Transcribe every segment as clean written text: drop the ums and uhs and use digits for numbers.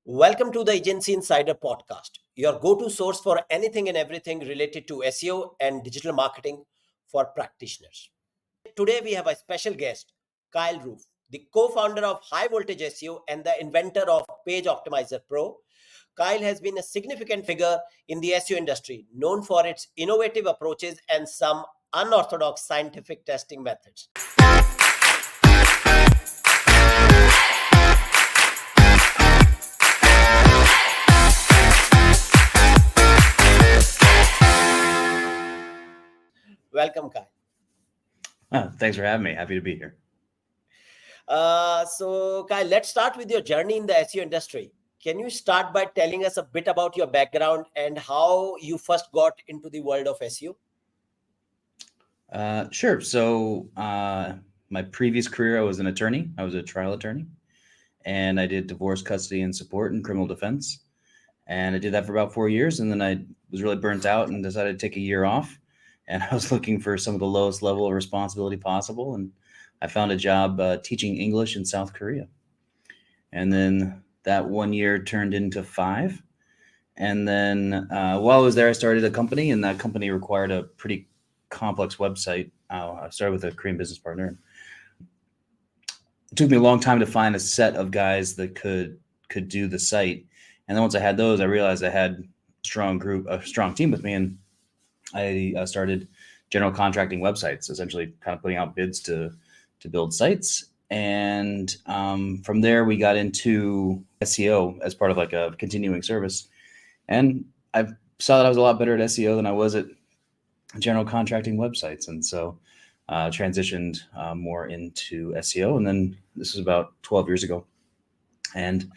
Welcome to the Agency Insider podcast, your go to source for anything and everything related to SEO and digital marketing for practitioners. Today, we have a special guest, Kyle Roof, the co founder of High Voltage SEO and the inventor of Page Optimizer Pro. Kyle has been a significant figure in the SEO industry, known for its innovative approaches and some unorthodox scientific testing methods. Welcome, Kyle. Thanks for having me. Happy to be here. So, Kyle, let's start with your journey in the SEO industry. Can you start by telling us a bit about your background and how you first got into the world of SEO? Sure. So my previous career, I was an attorney. I was a trial attorney, and I did divorce, custody, and support in criminal defense. And I did that for about 4 years, and then I was really burnt out and decided to take a year off. And I was looking for some of the lowest level of responsibility possible, and I found a job teaching English in South Korea. And then that 1 year turned into 5. And then while I was there, I started a company, and that company required a pretty complex website. I started with a Korean business partner. It took me a long time to find a set of guys that could do the site. And then once I had those, I realized I had a strong team with me, and I started general contracting websites, essentially kind of putting out bids to build sites. And from there, we got into SEO as part of like a continuing service. And I saw that I was a lot better at SEO than I was at general contracting websites. And so transitioned more into SEO. And then this was about 12 years ago. And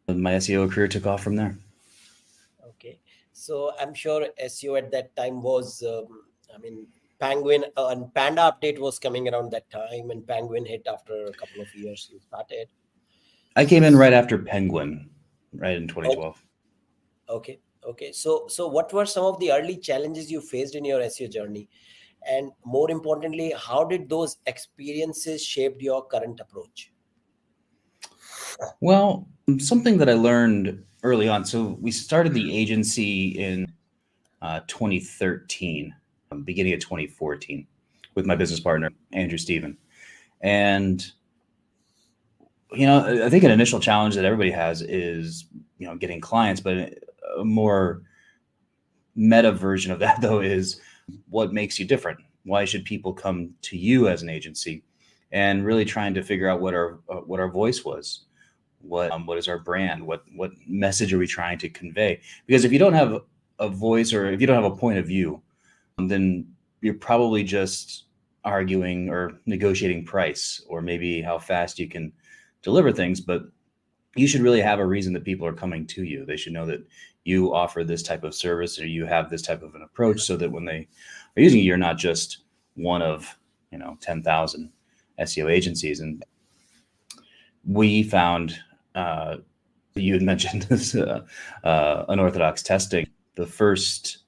my SEO career took off from there. Okay. So I'm sure SEO at that time was, Penguin and Panda update was coming around that time, and Penguin hit after a couple of years. You started. I came in right after Penguin, right in 2012. Okay. So what were some of the early challenges you faced in your SEO journey? And more importantly, how did those experiences shape your current approach? Well, something that I learned early on. So we started the agency in 2013, beginning of 2014, with my business partner, Andrew Steven. And, I think an initial challenge that everybody has is, getting clients, but a more meta version of that, though, is what makes you different? Why should people come to you as an agency? And really trying to figure out what our voice was. What is our brand? What message are we trying to convey? Because if you don't have a voice, or if you don't have a point of view, then you're probably just arguing or negotiating price, or maybe how fast you can deliver things. But you should really have a reason that people are coming to you. They should know that you offer this type of service, or you have this type of an approach, so that when they are using you, you're not just one of 10,000 SEO agencies. And we found, you had mentioned this unorthodox testing. The first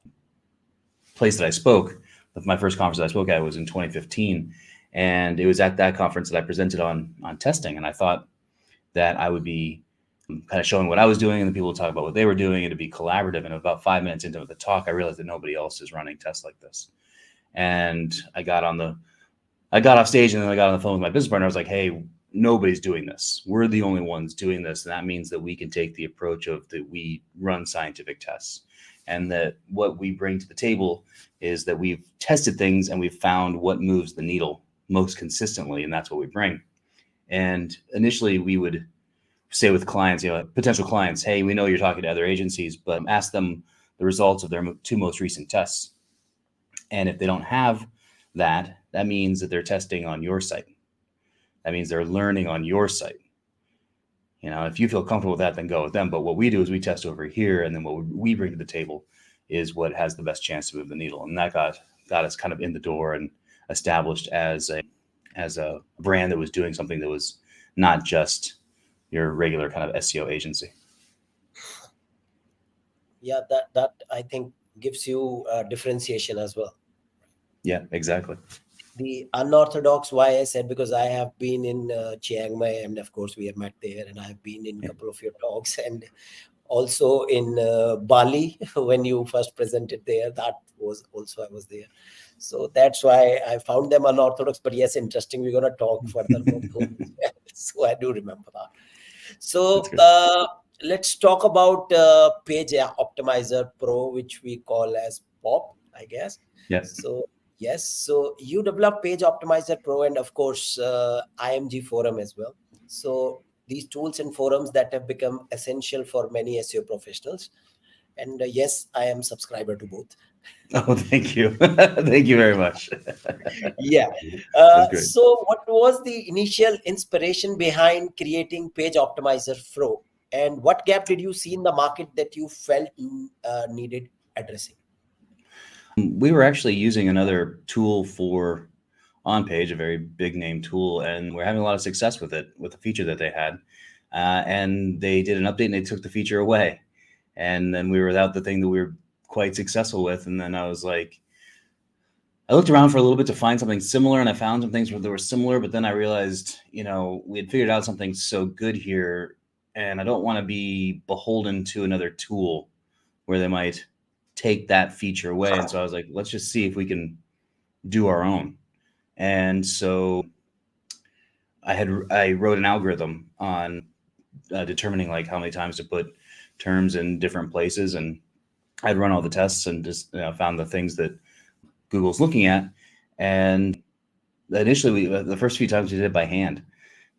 place that I spoke, my first conference that I spoke at, was in 2015. And it was at that conference that I presented on testing. And I thought that I would be kind of showing what I was doing, and the people would talk about what they were doing, and to be collaborative. And about 5 minutes into the talk, I realized that nobody else is running tests like this. And I got off stage, and then I got on the phone with my business partner. I was like, hey, nobody's doing this. We're the only ones doing this. And that means that we can take the approach of that we run scientific tests, and that what we bring to the table is that we've tested things and we've found what moves the needle most consistently. And that's what we bring. And initially we would say with clients, potential clients, hey, we know you're talking to other agencies, but ask them the results of their 2 most recent tests. And if they don't have that, that means that they're testing on your site. That means they're learning on your site. If you feel comfortable with that, then go with them. But what we do is we test over here, and then what we bring to the table is what has the best chance to move the needle. And that got us kind of in the door and established as a brand that was doing something that was not just your regular kind of SEO agency. Yeah, that I think gives you differentiation as well. Yeah, exactly. The unorthodox, why I said, because I have been in Chiang Mai, and of course we have met there, and I have been in a couple of your talks, and also in Bali when you first presented there. That was also, I was there. So that's why I found them unorthodox. But yes, interesting. We're going to talk further about those as well. So I do remember that. That's So good. let's talk about Page Optimizer Pro, which we call as POP, I guess. Yeah. So yes, so you develop Page Optimizer Pro, and of course IMG Forum as well. So these tools and forums that have become essential for many SEO professionals. And yes, I am subscriber to both. Oh, thank you. Thank you very much. Yeah. That's great. So what was the initial inspiration behind creating Page Optimizer Pro? And what gap did you see in the market that you felt needed addressing? We were actually using another tool for on-page, a very big name tool, and we're having a lot of success with it, with the feature that they had. And they did an update and they took the feature away. And then we were without the thing that we were quite successful with. And then I was like, I looked around for a little bit to find something similar, and I found some things that were similar, but then I realized, we had figured out something so good here, and I don't want to be beholden to another tool where they might take that feature away. And so I was like, let's just see if we can do our own. And so I wrote an algorithm on determining like how many times to put terms in different places, and I'd run all the tests and just found the things that Google's looking at. And initially, the first few times we did it by hand,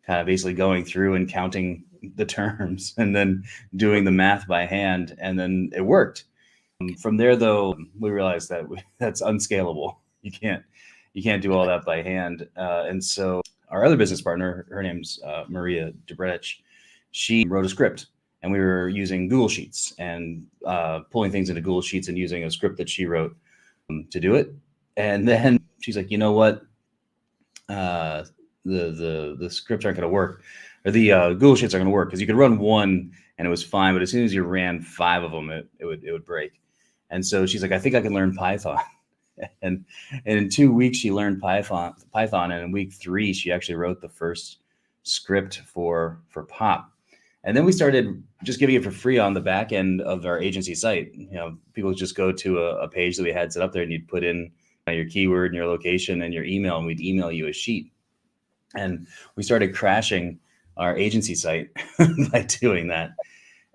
kind of basically going through and counting the terms and then doing the math by hand, and then it worked. From there, though, we realized that that's unscalable. You can't do all that by hand. And so our other business partner, her name's Maria Debrech, she wrote a script, and we were using Google Sheets and pulling things into Google Sheets and using a script that she wrote to do it. And then she's like, you know what? The scripts aren't going to work, or the Google Sheets are going to work, because you could run one and it was fine, but as soon as you ran 5 of them, it would break. And so she's like, I think I can learn Python. And in 2 weeks she learned Python, and in week 3 she actually wrote the first script for POP. And then we started just giving it for free on the back end of our agency site. People just go to a page that we had set up there, and you'd put in your keyword and your location and your email, and we'd email you a sheet. And we started crashing our agency site by doing that.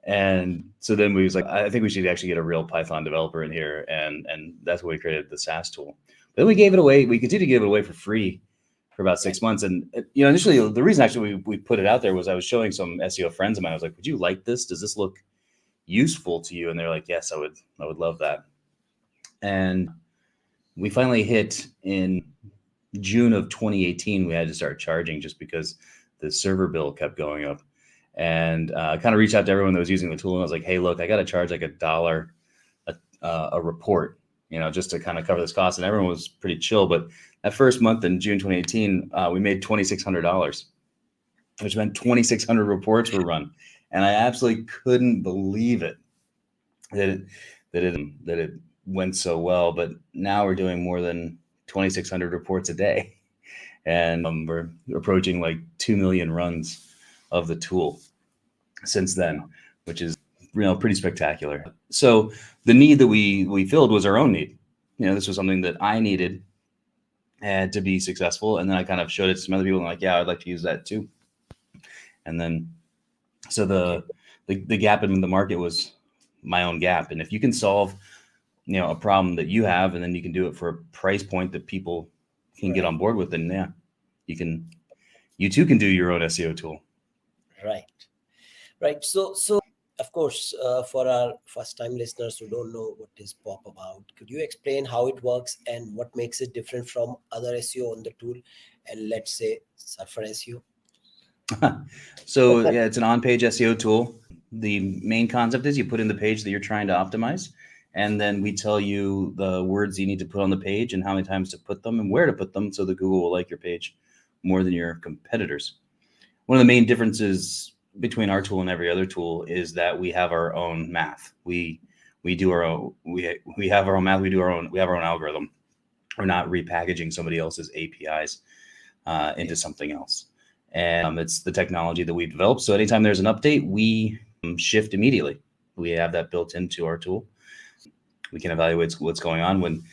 And so then we was like, I think we should actually get a real Python developer in here. And that's when we created the SaaS tool. But then we gave it away. We continued to give it away for free for about 6 months. And initially, the reason actually we put it out there was I was showing some SEO friends of mine. I was like, would you like this? Does this look useful to you? And they're like, yes, I would love that. And we finally hit in June of 2018, we had to start charging just because the server bill kept going up. And I kind of reached out to everyone that was using the tool, and I was like, hey, look, I got to charge like $1 a report, just to kind of cover this cost. And everyone was pretty chill. But that first month in June 2018, we made $2,600, which meant 2,600 reports were run. And I absolutely couldn't believe it that it went so well. But now we're doing more than 2,600 reports a day, and we're approaching like 2 million runs of the tool since then, which is pretty spectacular. So the need that we filled was our own need. This was something that I needed and to be successful, and then I kind of showed it to some other people, and like, yeah, I'd like to use that too. And then so the gap in the market was my own gap. And if you can solve a problem that you have, and then you can do it for a price point that people can get on board with, then yeah, you too can do your own SEO tool. Right. So of course, for our first time listeners who don't know what is POP about, could you explain how it works and what makes it different from other SEO on the tool, and let's say Surfer SEO? So yeah, it's an on-page SEO tool. The main concept is you put in the page that you're trying to optimize, and then we tell you the words you need to put on the page and how many times to put them and where to put them, so that Google will like your page more than your competitors. One of the main differences between our tool and every other tool is that we have our own math. We do our own. We have our own math. We have our own algorithm. We're not repackaging somebody else's APIs into something else. And it's the technology that we've developed. So anytime there's an update, we shift immediately. We have that built into our tool. We can evaluate what's going on when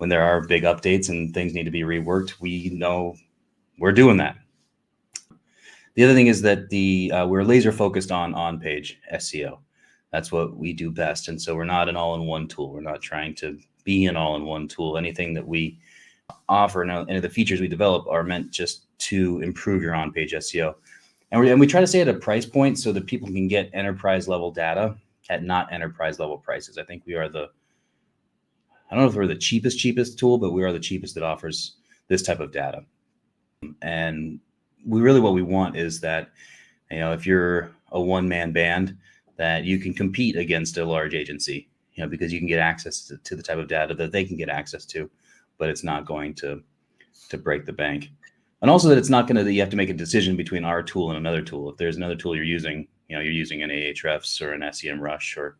there are big updates and things need to be reworked. We know we're doing that. The other thing is that we're laser focused on page SEO. That's what we do best. And so we're not an all-in-one tool. We're not trying to be an all-in-one tool. Anything that we offer and any of the features we develop are meant just to improve your on-page SEO. And we try to stay at a price point so that people can get enterprise level data at not enterprise level prices. I think we are I don't know if we're the cheapest tool, but we are the cheapest that offers this type of data. And what we want is that, if you're a one-man band, that you can compete against a large agency, because you can get access to the type of data that they can get access to, but it's not going to break the bank. And also that it's not going to, you have to make a decision between our tool and another tool. If there's another tool you're using, you're using an Ahrefs or an SEMrush or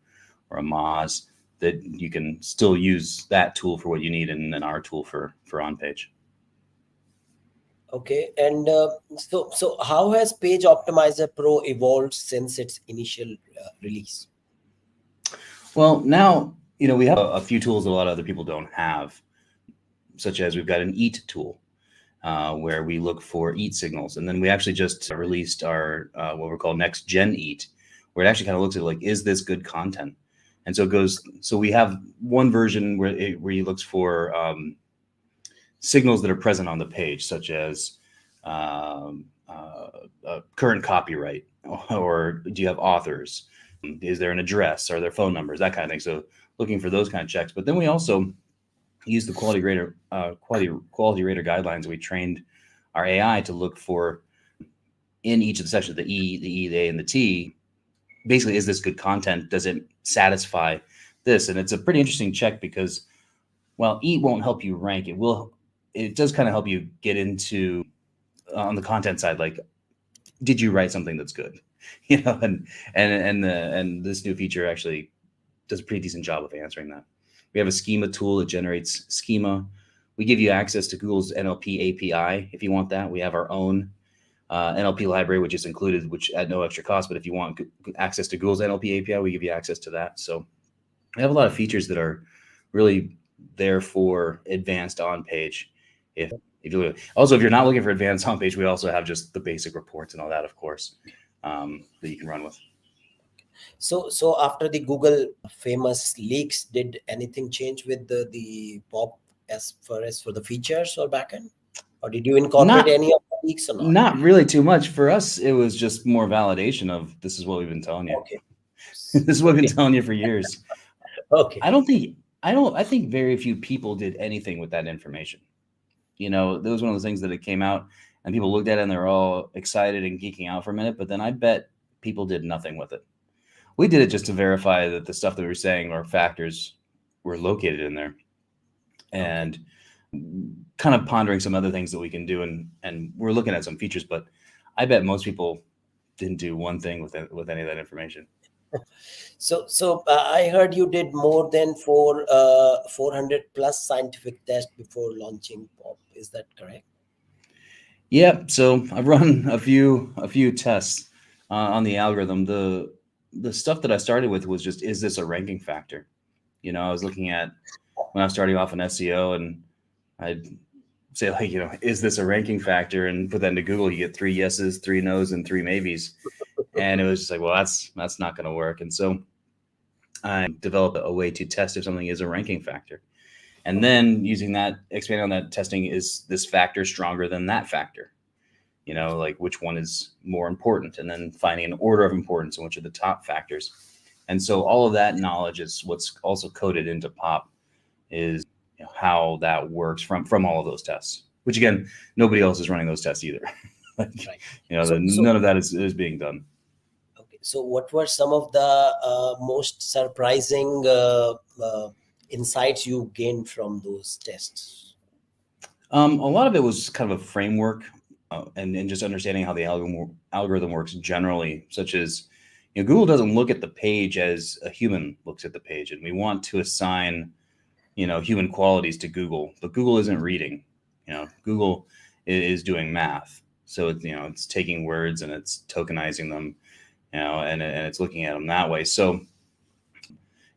a Moz, that you can still use that tool for what you need and then our tool for on-page. Okay, and so how has Page Optimizer Pro evolved since its initial release? Well, now, we have a few tools that a lot of other people don't have, such as we've got an EAT tool where we look for EAT signals. And then we actually just released our what we're called Next Gen EAT, where it actually kind of looks at like, is this good content? And so we have one version where he looks for signals that are present on the page, such as current copyright, or do you have authors? Is there an address? Are there phone numbers? That kind of thing. So looking for those kind of checks. But then we also use the quality rater guidelines. We trained our AI to look for in each of the sections, the E, the A, and the T. Basically, is this good content? Does it satisfy this? And it's a pretty interesting check because while E won't help you rank, it does kind of help you get into on the content side, like, did you write something that's good? And this new feature actually does a pretty decent job of answering that. We have a schema tool that generates schema. We give you access to Google's NLP API if you want that. We have our own NLP library, which is included, which at no extra cost. But if you want access to Google's NLP API, we give you access to that. So we have a lot of features that are really there for advanced on-page. If you're not looking for advanced on-page, we also have just the basic reports and all that, of course, that you can run with. So after the Google famous leaks, did anything change with the POP as far as for the features or backend? Or did you incorporate any of the leaks or not? Not really too much. For us, it was just more validation of this is what we've been telling you. Okay. This is what we've been telling you for years. Okay. I think very few people did anything with that information. That was one of those things that it came out and people looked at it and they're all excited and geeking out for a minute, but then I bet people did nothing with it. We did it just to verify that the stuff that we were saying or factors were located in there, and kind of pondering some other things that we can do. And we're looking at some features, but I bet most people didn't do one thing with any of that information. So I heard you did more than 400 plus scientific tests before launching POP. Is that correct? Yeah. So I've run a few tests on the algorithm. The stuff that I started with was just, is this a ranking factor? I was looking at when I was starting off in SEO, and I'd say like, is this a ranking factor? And put that into Google, you get 3 yeses, 3 nos, and 3 maybes. And it was just like, well, that's not going to work. And so I developed a way to test if something is a ranking factor. And then using that, expanding on that, testing, is this factor stronger than that factor? Like which one is more important, and then finding an order of importance and which are the top factors. And so all of that knowledge is what's also coded into POP, is how that works from all of those tests, which again, nobody else is running those tests either. Right. None of that is being done. Okay. So what were some of the most surprising insights you gained from those tests? A lot of it was kind of a framework and just understanding how the algorithm works generally, such as, Google doesn't look at the page as a human looks at the page. And we want to assign human qualities to Google, but Google isn't reading. Google is doing math. So it's taking words and it's tokenizing them, and it's looking at them that way. So,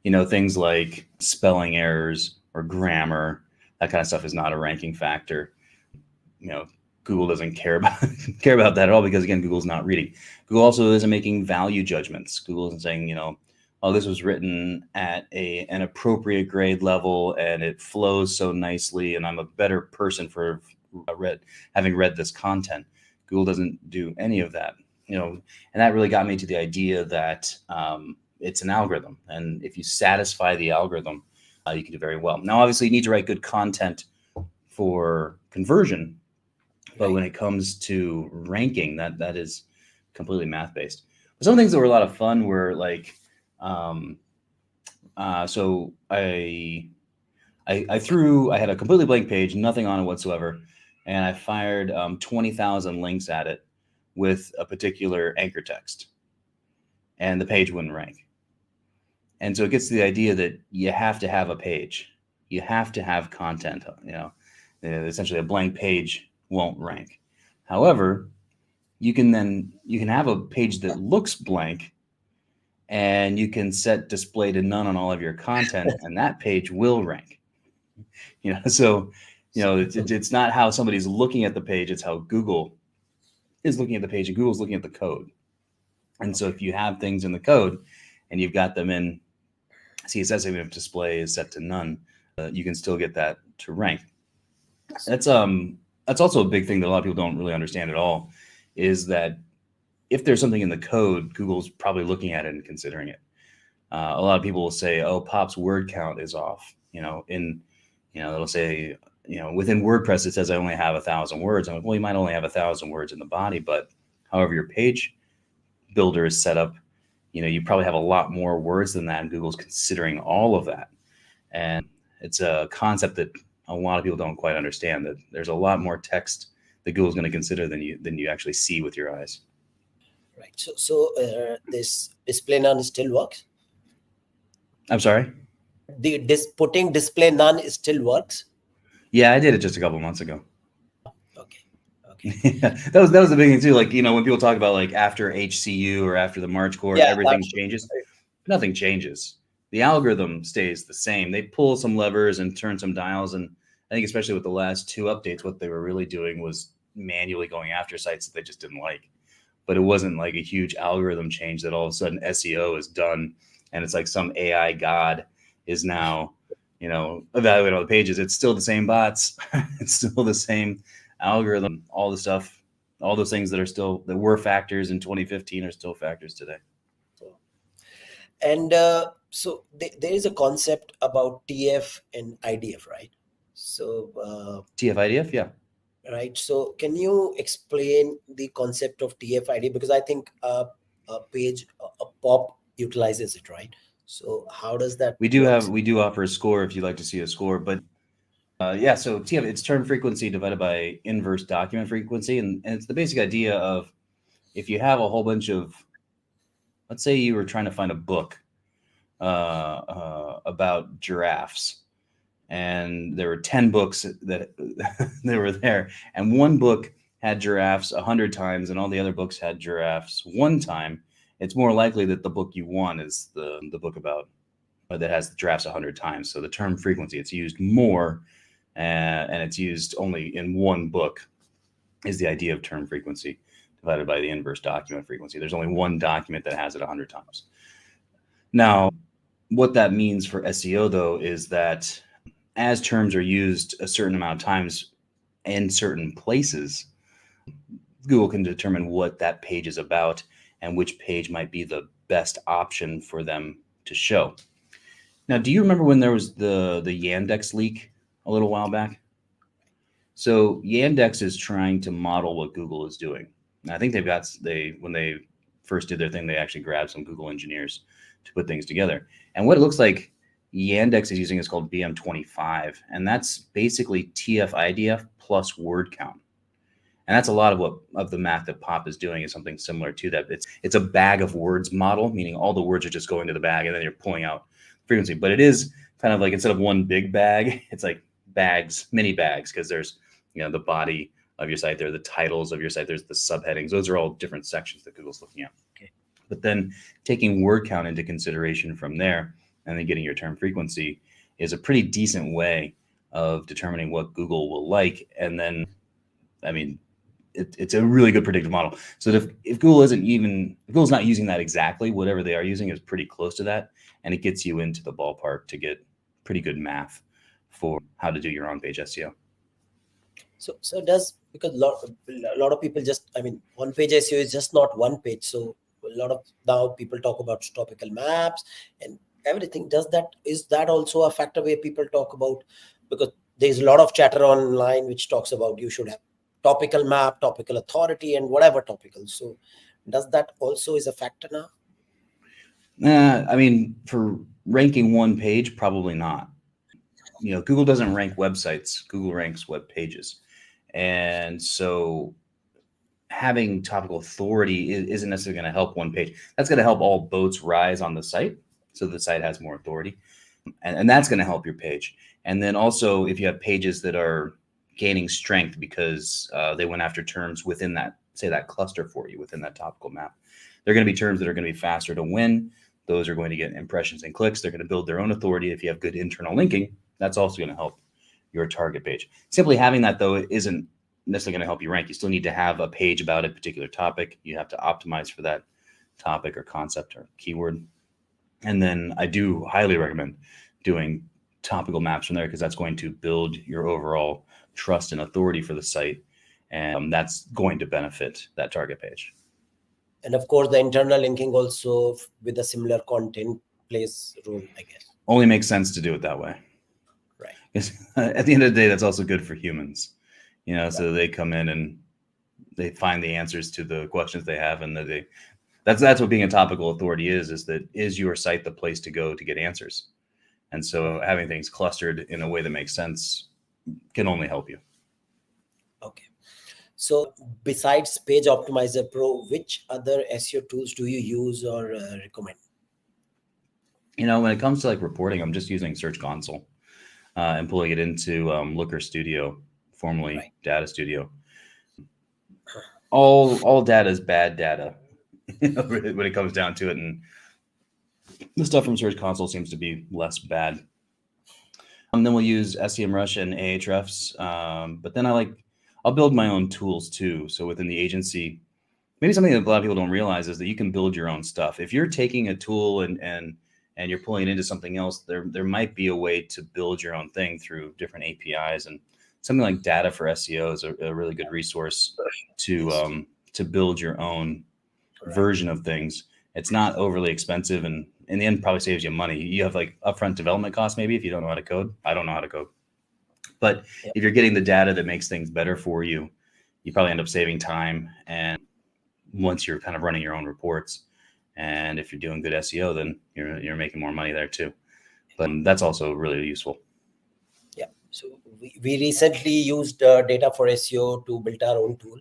things like spelling errors or grammar, that kind of stuff is not a ranking factor. Google doesn't care about that at all, because again, Google's not reading. Google also isn't making value judgments. Google isn't saying, oh, this was written at an appropriate grade level and it flows so nicely, and I'm a better person for having read this content. Google doesn't do any of that, and that really got me to the idea that it's an algorithm, and if you satisfy the algorithm, you can do very well. Now, obviously, you need to write good content for conversion, but when it comes to ranking, that is completely math-based. But some things that were a lot of fun were like, so I had a completely blank page, nothing on it whatsoever, and I fired 20,000 links at it with a particular anchor text, and the page wouldn't rank. And so it gets to the idea that you have to have a page, you have to have content. Essentially a blank page won't rank. However, you can have a page that looks blank, and you can set display to none on all of your content, and that page will rank. So it's not how somebody's looking at the page, it's how Google is looking at the page, and Google's looking at the code. And so if you have things in the code and you've got them in CSS, even if display is set to none, you can still get that to rank. That's also a big thing that a lot of people don't really understand at all, is that if there's something in the code, Google's probably looking at it and considering it. A lot of people will say, oh, Pop's word count is off. It'll say, within WordPress, it says I only have 1,000 words. I'm like, well, you might only have 1,000 words in the body, but however your page builder is set up, you probably have a lot more words than that, and Google's considering all of that. And it's a concept that a lot of people don't quite understand, that there's a lot more text that Google's going to consider than you actually see with your eyes. Right. So this display none still works? I'm sorry? Putting display none still works? Yeah, I did it just a couple months ago. Okay. that was the big thing too. Like, when people talk about like after HCU or after the March core, everything changes. Nothing changes. The algorithm stays the same. They pull some levers and turn some dials. And I think especially with the last 2 updates, what they were really doing was manually going after sites that they just didn't like. But it wasn't like a huge algorithm change that all of a sudden SEO is done and it's like some AI god is now, evaluating all the pages. It's still the same bots. It's still the same algorithm. All the stuff, all those things that were factors in 2015 are still factors today. And so there is a concept about TF and IDF, right? So TFIDF, yeah. Right. So can you explain the concept of TFID? Because I think a pop utilizes it, right? So how does that we do offer a score if you'd like to see a score, but so TF, it's term frequency divided by inverse document frequency, and it's the basic idea of, if you have a whole bunch of, let's say you were trying to find a book about giraffes, and there were 10 books that they were there, and one book had giraffes 100 times and all the other books had giraffes 1 time, it's more likely that the book you want is the book about that has the giraffes 100 times. So the term frequency, it's used more, and it's used only in one book, is the idea of term frequency divided by the inverse document frequency. There's only one document that has it 100 times. Now, what that means for SEO, though, is that as terms are used a certain amount of times in certain places, Google can determine what that page is about and which page might be the best option for them to show. Now, do you remember when there was the Yandex leak a little while back? So Yandex is trying to model what Google is doing. And I think when they first did their thing, they actually grabbed some Google engineers to put things together. And what it looks like Yandex is using is called BM25, and that's basically TF-IDF plus word count. And that's a lot of the math that Pop is doing, is something similar to that. It's a bag of words model, meaning all the words are just going to the bag and then you're pulling out frequency. But it is kind of like instead of one big bag, it's like bags, mini bags, because there's, the body of your site, there are the titles of your site, there's the subheadings. Those are all different sections that Google's looking at. Okay. But then taking word count into consideration from there and then getting your term frequency is a pretty decent way of determining what Google will like. And then, I mean, it's a really good predictive model. So if Google's not using that exactly, whatever they are using is pretty close to that. And it gets you into the ballpark to get pretty good math for how to do your on-page SEO. So because a lot of people one page SEO is just not one page. So a lot of now people talk about topical maps and everything. Is that also a factor where people talk about, because there's a lot of chatter online which talks about you should have topical map, topical authority, and whatever topical. So does that also is a factor now? I mean, for ranking one page, probably not. Google doesn't rank websites. Google ranks web pages. And so having topical authority isn't necessarily going to help one page. That's going to help all boats rise on the site. So the site has more authority. And that's going to help your page. And then also, if you have pages that are gaining strength because they went after terms within that, say, that cluster for you, within that topical map, they're going to be terms that are going to be faster to win. Those are going to get impressions and clicks. They're going to build their own authority. If you have good internal linking, that's also going to help your target page. Simply having that, though, isn't necessarily going to help you rank. You still need to have a page about a particular topic. You have to optimize for that topic or concept or keyword. And then I do highly recommend doing topical maps from there, because that's going to build your overall trust and authority for the site. And that's going to benefit that target page. And of course, the internal linking also with a similar content plays a role, I guess. Only makes sense to do it that way. Right. Because at the end of the day, that's also good for humans. Right. So they come in and they find the answers to the questions they have, and that's what being a topical authority is that is your site the place to go to get answers? And so having things clustered in a way that makes sense can only help you. Okay. So besides Page Optimizer Pro, which other SEO tools do you use or recommend? When it comes to like reporting, I'm just using Search Console and pulling it into Looker Studio, formerly Right. Data Studio. All data is bad data when it comes down to it, and the stuff from Search Console seems to be less bad. Then we'll use SEMrush and Ahrefs, but then I'll build my own tools too. So within the agency, maybe something that a lot of people don't realize is that you can build your own stuff. If you're taking a tool and you're pulling it into something else, there might be a way to build your own thing through different APIs, and something like Data for SEO is a really good resource to build your own version of things. It's not overly expensive, and in the end probably saves you money. You have like upfront development costs maybe if you don't know how to code. I don't know how to code. But if you're getting the data that makes things better for you, you probably end up saving time. And once you're kind of running your own reports, and if you're doing good SEO, then you're making more money there too. But that's also really useful. Yeah. So we recently used Data for SEO to build our own tool,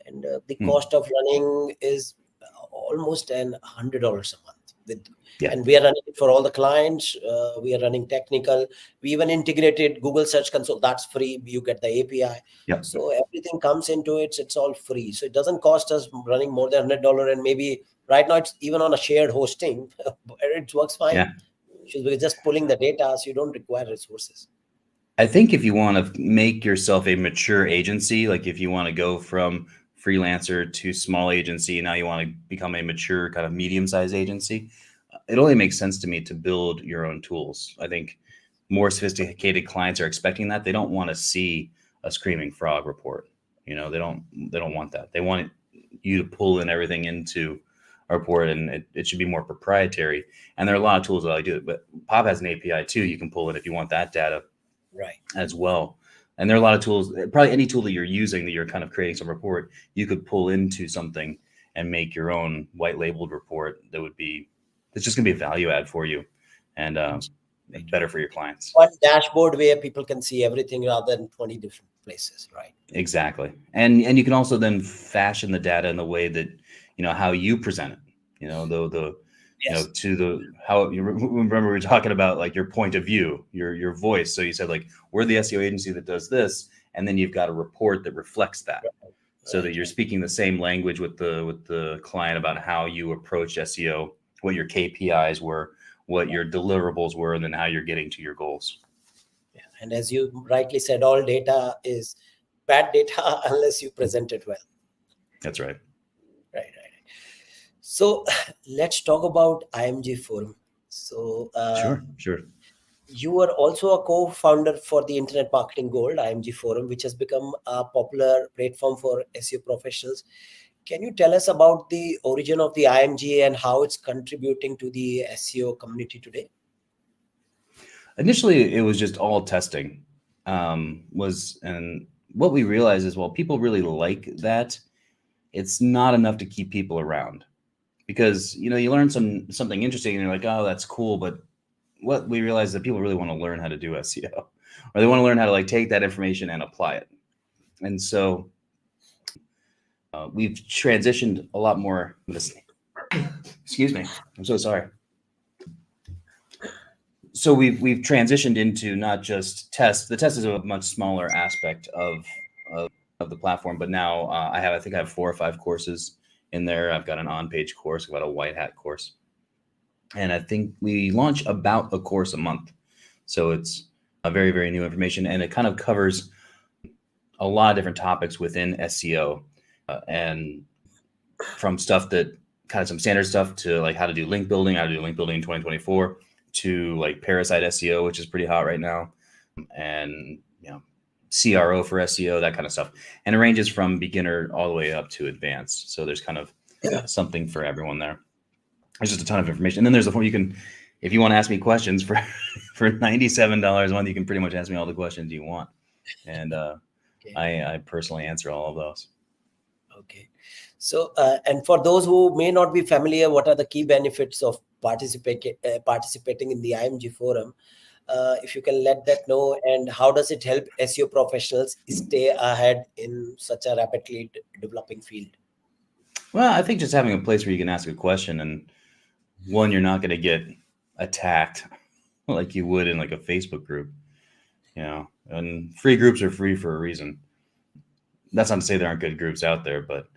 and the cost of running is almost $100 a month. And we are running it for all the clients. We are running technical. We even integrated Google Search Console. That's free. You get the API. Yep. So everything comes into it. It's all free. So it doesn't cost us running more than $100. And maybe right now it's even on a shared hosting. It works fine. Yeah. We're just pulling the data, so you don't require resources. I think if you want to make yourself a mature agency, like if you want to go from freelancer to small agency, now you want to become a mature kind of medium-sized agency, it only makes sense to me to build your own tools. I think more sophisticated clients are expecting that. They don't want to see a screaming frog report. They don't want that. They want you to pull in everything into a report, and it should be more proprietary. And there are a lot of tools that I do, but Pop has an API too. You can pull in if you want that data as well. And there are a lot of tools, probably any tool that you're using that you're kind of creating some report, you could pull into something and make your own white labeled report it's just going to be a value add for you and better for your clients. One dashboard where people can see everything rather than 20 different places, right? Exactly. And you can also then fashion the data in the way that, how you present it. Yes. to the, how you remember we were talking about like your point of view, your voice. So you said like, we're the SEO agency that does this. And then you've got a report that reflects that, so that Right. you're speaking the same language with the client about how you approach SEO, what your KPIs were, what your deliverables were, and then how you're getting to your goals. Yeah. And as you rightly said, all data is bad data unless you present it well. That's right. Right. Right. So let's talk about IMG Forum. So Sure. you are also a co-founder for the Internet Marketing Gold IMG Forum, which has become a popular platform for SEO professionals. Can you tell us about the origin of the IMG and how it's contributing to the SEO community today? Initially, it was just all testing. And what we realized is, well, people really like that. It's not enough to keep people around, because you learn something interesting and you're like, oh, that's cool. But what we realized is that people really want to learn how to do SEO, or they want to learn how to like take that information and apply it. And so we've transitioned a lot more. Excuse me, I'm so sorry. So we've transitioned into not just tests. The test is a much smaller aspect of the platform, but now I think I have 4 or 5 courses in there. I've got an on-page course, I've got a white hat course, and I think we launch about a course a month. So it's a very, very new information, and it kind of covers a lot of different topics within SEO, and from stuff that kind of some standard stuff to like how to do link building, in 2024, to like parasite SEO, which is pretty hot right now, and CRO for SEO, that kind of stuff. And it ranges from beginner all the way up to advanced. So there's kind of something for everyone there. There's just a ton of information. And then there's a form you can, if you want to ask me questions for $97 a month, you can pretty much ask me all the questions you want. And Okay. I personally answer all of those. Okay. So, and for those who may not be familiar, what are the key benefits of participating in the IMG Forum? If you can let that know, and how does it help SEO professionals stay ahead in such a rapidly developing field? Well, I think just having a place where you can ask a question, and one, you're not going to get attacked like you would in like a Facebook group, and free groups are free for a reason. That's not to say there aren't good groups out there, but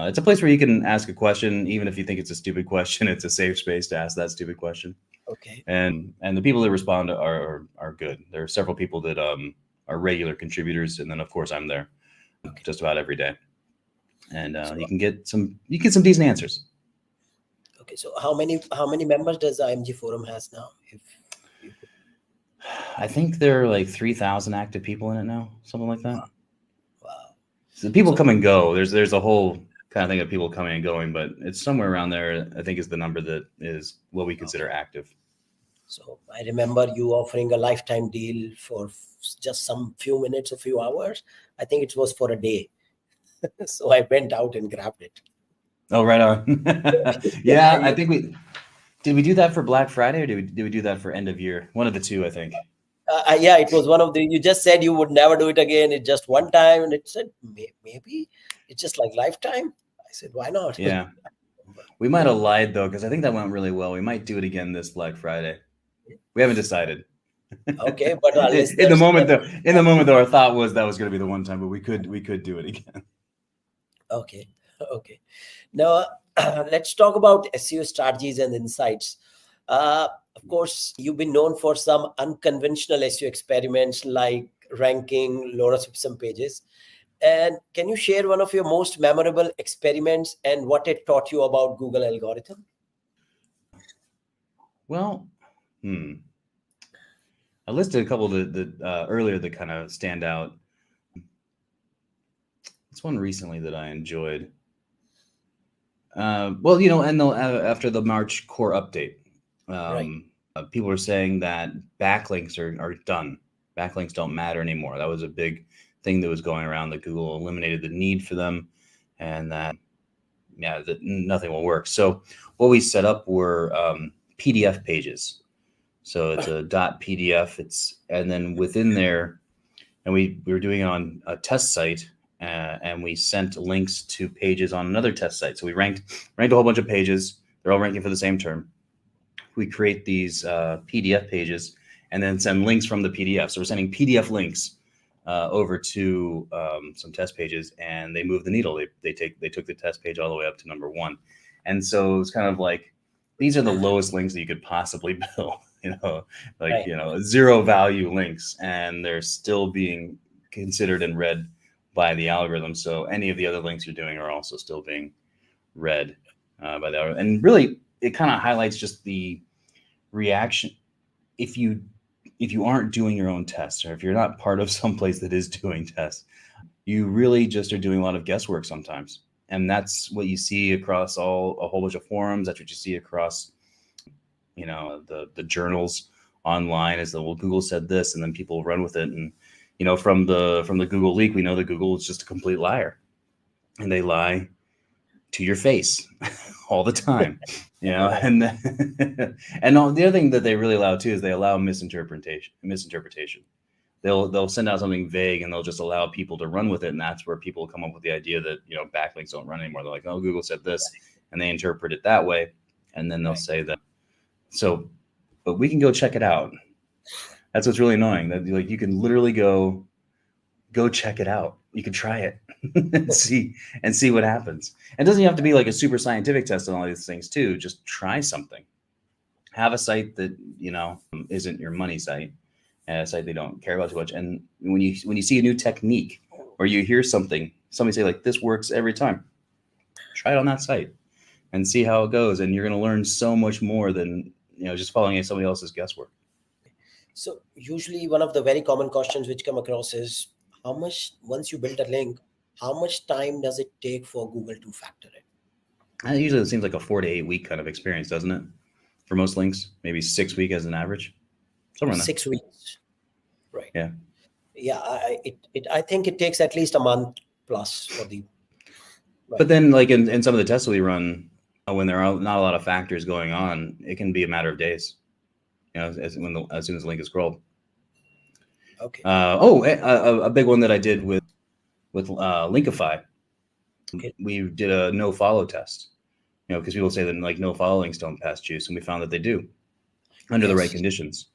it's a place where you can ask a question, even if you think it's a stupid question. It's a safe space to ask that stupid question. Okay. And the people that respond are good. There are several people that are regular contributors, and then of course I'm there just about every day, and you can get some decent answers. Okay, so how many members does the IMG Forum has now? I think there are like 3,000 active people in it now, something like that. Wow. So people come and go. There's a whole kind of thing of people coming and going, but it's somewhere around there, I think, is the number that is what we consider active. So I remember you offering a lifetime deal for just some few minutes, a few hours. I think it was for a day. So I went out and grabbed it. Oh, right on. Yeah, I think did we do that for Black Friday, or did we do that for end of year? One of the two, I think. Yeah, it was one of the, you just said you would never do it again. It's just one time. And it said, maybe it's just like lifetime. I said, why not? Yeah. We might have lied though, because I think that went really well. We might do it again this Black Friday. We haven't decided. Okay, but in the moment though, our thought was that was going to be the one time, but we could do it again. Okay. Now, let's talk about SEO strategies and insights. Of course, you've been known for some unconventional SEO experiments like ranking Laura's Ipsum pages. And can you share one of your most memorable experiments and what it taught you about Google algorithm? Well, I listed a couple that earlier that kind of stand out. It's one recently that I enjoyed. After the March core update, Right. People are saying that backlinks are done. Backlinks don't matter anymore. That was a big thing that was going around, that Google eliminated the need for them, and that nothing will work. So what we set up were PDF pages. So it's a .pdf. And then within there, and we were doing it on a test site, and we sent links to pages on another test site. So we ranked a whole bunch of pages. They're all ranking for the same term. We create these PDF pages and then send links from the PDF. So we're sending PDF links over to some test pages, and they move the needle. They took the test page all the way up to number 1. And so it's kind of like, these are the lowest links that you could possibly build, Right. 0 value links, and they're still being considered and read by the algorithm. So any of the other links you're doing are also still being read by the algorithm. And really, it kind of highlights just the reaction. If you aren't doing your own tests, or if you're not part of some place that is doing tests, you really just are doing a lot of guesswork sometimes. And that's what you see across a whole bunch of forums. That's what you see across, the journals online, is that, well, Google said this, and then people run with it. And, from the Google leak, we know that Google is just a complete liar, and they lie to your face all the time, Right. and and the other thing that they really allow too is they allow misinterpretation. They'll send out something vague, and they'll just allow people to run with it. And that's where people come up with the idea that, backlinks don't run anymore. They're like, oh, Google said this, and they interpret it that way. And then they'll say that. So, but we can go check it out. That's what's really annoying, that you can literally go check it out. You can try it and see what happens. And it doesn't have to be like a super scientific test on all these things too. Just try something. Have a site that, isn't your money site, a site they don't care about too much. And when you see a new technique, or you hear somebody say like, this works every time, try it on that site and see how it goes. And you're going to learn so much more than, just following somebody else's guesswork. So usually one of the very common questions which come across is, once you build a link, how much time does it take for Google to factor it? And usually it seems like a 4 to 8 week kind of experience, doesn't it? For most links, maybe 6 week as an average. Somewhere in there. 6 weeks. Right. Yeah. Yeah. I think it takes at least a month plus for the. Right. But then, like in some of the tests that we run, when there are not a lot of factors going on, it can be a matter of days. As soon as the link is scrolled. Okay. A big one that I did with Linkify. Okay. We did a no follow test. Because people say that like no follow links don't pass juice, and we found that they do under the right conditions.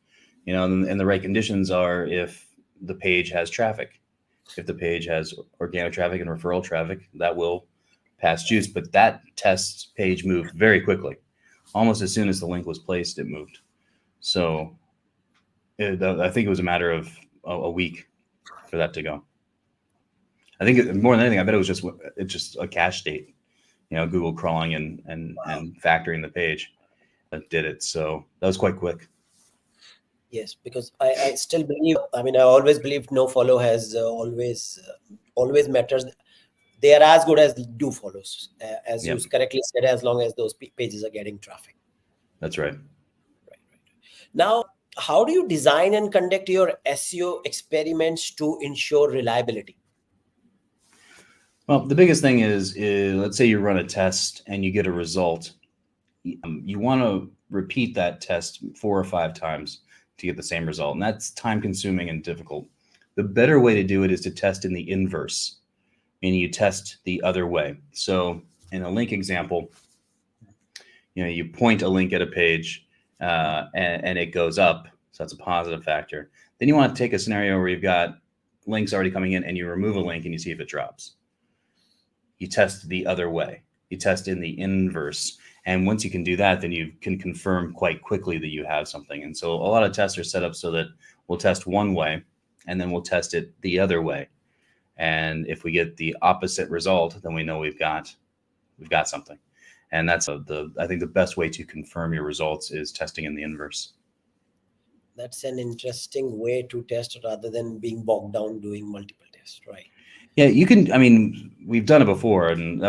And the right conditions are if the page has traffic. If the page has organic traffic and referral traffic, that will pass juice. But that test page moved very quickly. Almost as soon as the link was placed, it moved. So I think it was a matter of a week for that to go. I think more than anything, I bet it's just a cache state, Google crawling and factoring the page that did it. So that was quite quick. Yes, because I still believe, I always believed no follow has always matters. They are as good as do follows, as you correctly said, as long as those pages are getting traffic. That's right. Right. Now, how do you design and conduct your SEO experiments to ensure reliability? Well, the biggest thing is let's say you run a test and you get a result. You want to repeat that test 4 or 5 times to get the same result. And that's time consuming and difficult. The better way to do it is to test in the inverse, meaning you test the other way. So in a link example, you point a link at a page and it goes up. So that's a positive factor. Then you want to take a scenario where you've got links already coming in and you remove a link and you see if it drops. You test the other way. You test in the inverse. And once you can do that, then you can confirm quite quickly that you have something. And so a lot of tests are set up so that we'll test one way and then we'll test it the other way. And if we get the opposite result, then we know we've got something. And that's I think the best way to confirm your results is testing in the inverse. That's an interesting way to test rather than being bogged down doing multiple tests, right? Yeah, you can. We've done it before, and I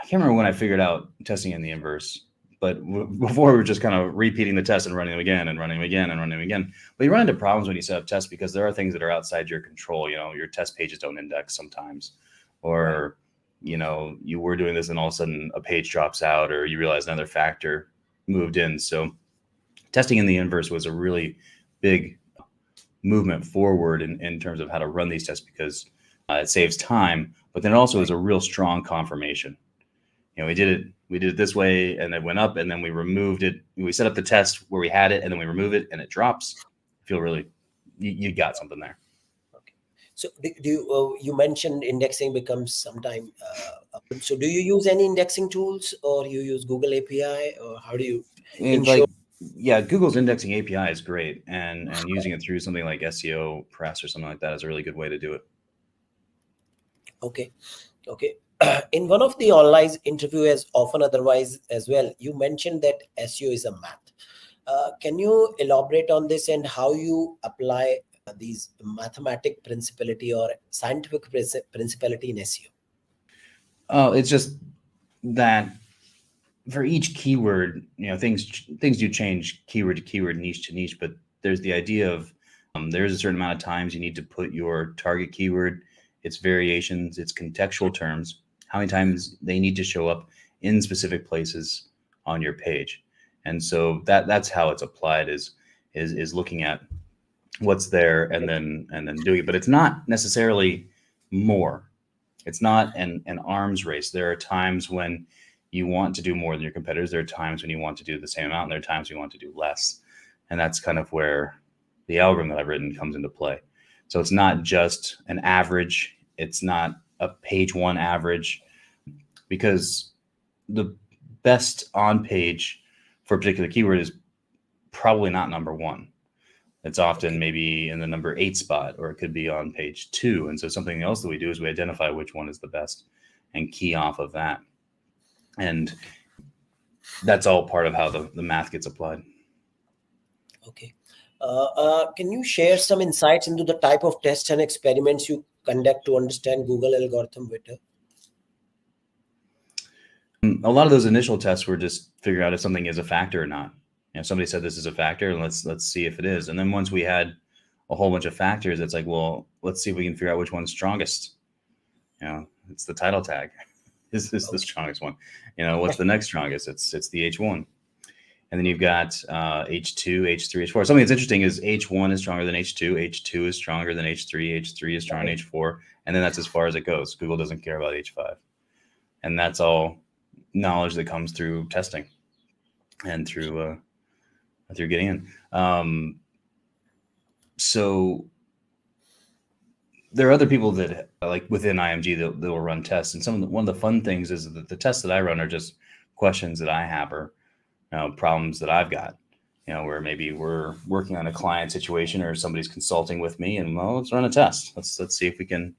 can't remember when I figured out testing in the inverse, but before we were just kind of repeating the test and running them again and running them again and running them again. But you run into problems when you set up tests because there are things that are outside your control. Your test pages don't index sometimes, or you were doing this and all of a sudden a page drops out, or you realize another factor moved in. So testing in the inverse was a really big movement forward in terms of how to run these tests, because it saves time, but then it also is a real strong confirmation. We did we did it this way and it went up, and then we removed it. We set up the test where we had it, and then we remove it and it drops. I feel really, you got something there. Okay. So you mentioned indexing becomes sometime. So do you use any indexing tools, or you use Google API, or how do you And ensure? like, yeah, Google's indexing API is great, and using it through something like SEO Press or something like that is a really good way to do it. Okay. Okay. In one of the online interview, as often otherwise as well, you mentioned that SEO is a math. Can you elaborate on this and how you apply these mathematic principality or scientific principality in SEO? Oh, it's just that for each keyword, things do change keyword to keyword, niche to niche, but there's the idea of there's a certain amount of times you need to put your target keyword, its variations, its contextual terms, how many times they need to show up in specific places on your page. And so that's how it's applied, is looking at what's there and then doing it. But it's not necessarily more. It's not an arms race. There are times when you want to do more than your competitors. There are times when you want to do the same amount, and there are times you want to do less. And that's kind of where the algorithm that I've written comes into play. So it's not just an average. It's not a page one average, because the best on page for a particular keyword is probably not number one. It's often maybe in the number 8 spot, or it could be on page 2. And so something else that we do is we identify which one is the best and key off of that. And that's all part of how the math gets applied. Okay. Can you share some insights into the type of tests and experiments you conduct to understand Google algorithm better? A lot of those initial tests were just figuring out if something is a factor or not. Somebody said this is a factor, and let's see if it is. And then once we had a whole bunch of factors, it's like, well, let's see if we can figure out which one's strongest. It's the title tag. Is this the strongest one? What's the next strongest? It's the H1. And then you've got H2, H3, H4. Something that's interesting is H1 is stronger than H2. H2 is stronger than H3. H3 is stronger than H4. And then that's as far as it goes. Google doesn't care about H5. And that's all knowledge that comes through testing and through getting in. So there are other people that, like within IMG, that will run tests. And one of the fun things is that the tests that I run are just questions that I have, or problems that I've got, where maybe we're working on a client situation or somebody's consulting with me, and well, let's run a test. Let's see if we can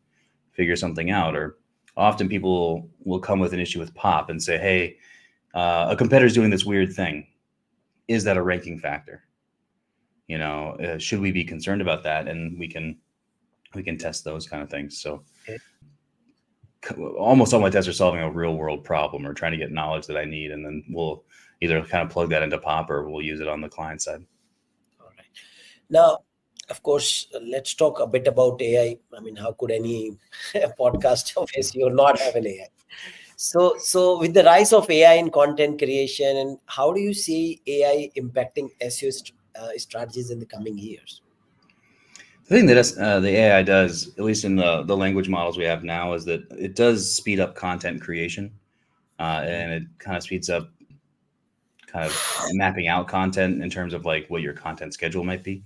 figure something out. Or often people will come with an issue with POP and say, hey, a competitor's doing this weird thing. Is that a ranking factor? Should we be concerned about that? And we can test those kind of things. So almost all my tests are solving a real world problem or trying to get knowledge that I need. And then we'll either kind of plug that into POP, or we'll use it on the client side. All right. Now, of course, let's talk a bit about AI. I mean, how could any podcast of SEO not have an AI? So with the rise of AI in content creation, and how do you see AI impacting SEO strategies in the coming years? The thing that the AI does, at least in the language models we have now, is that it does speed up content creation, and it kind of speeds up kind of mapping out content in terms of like what your content schedule might be.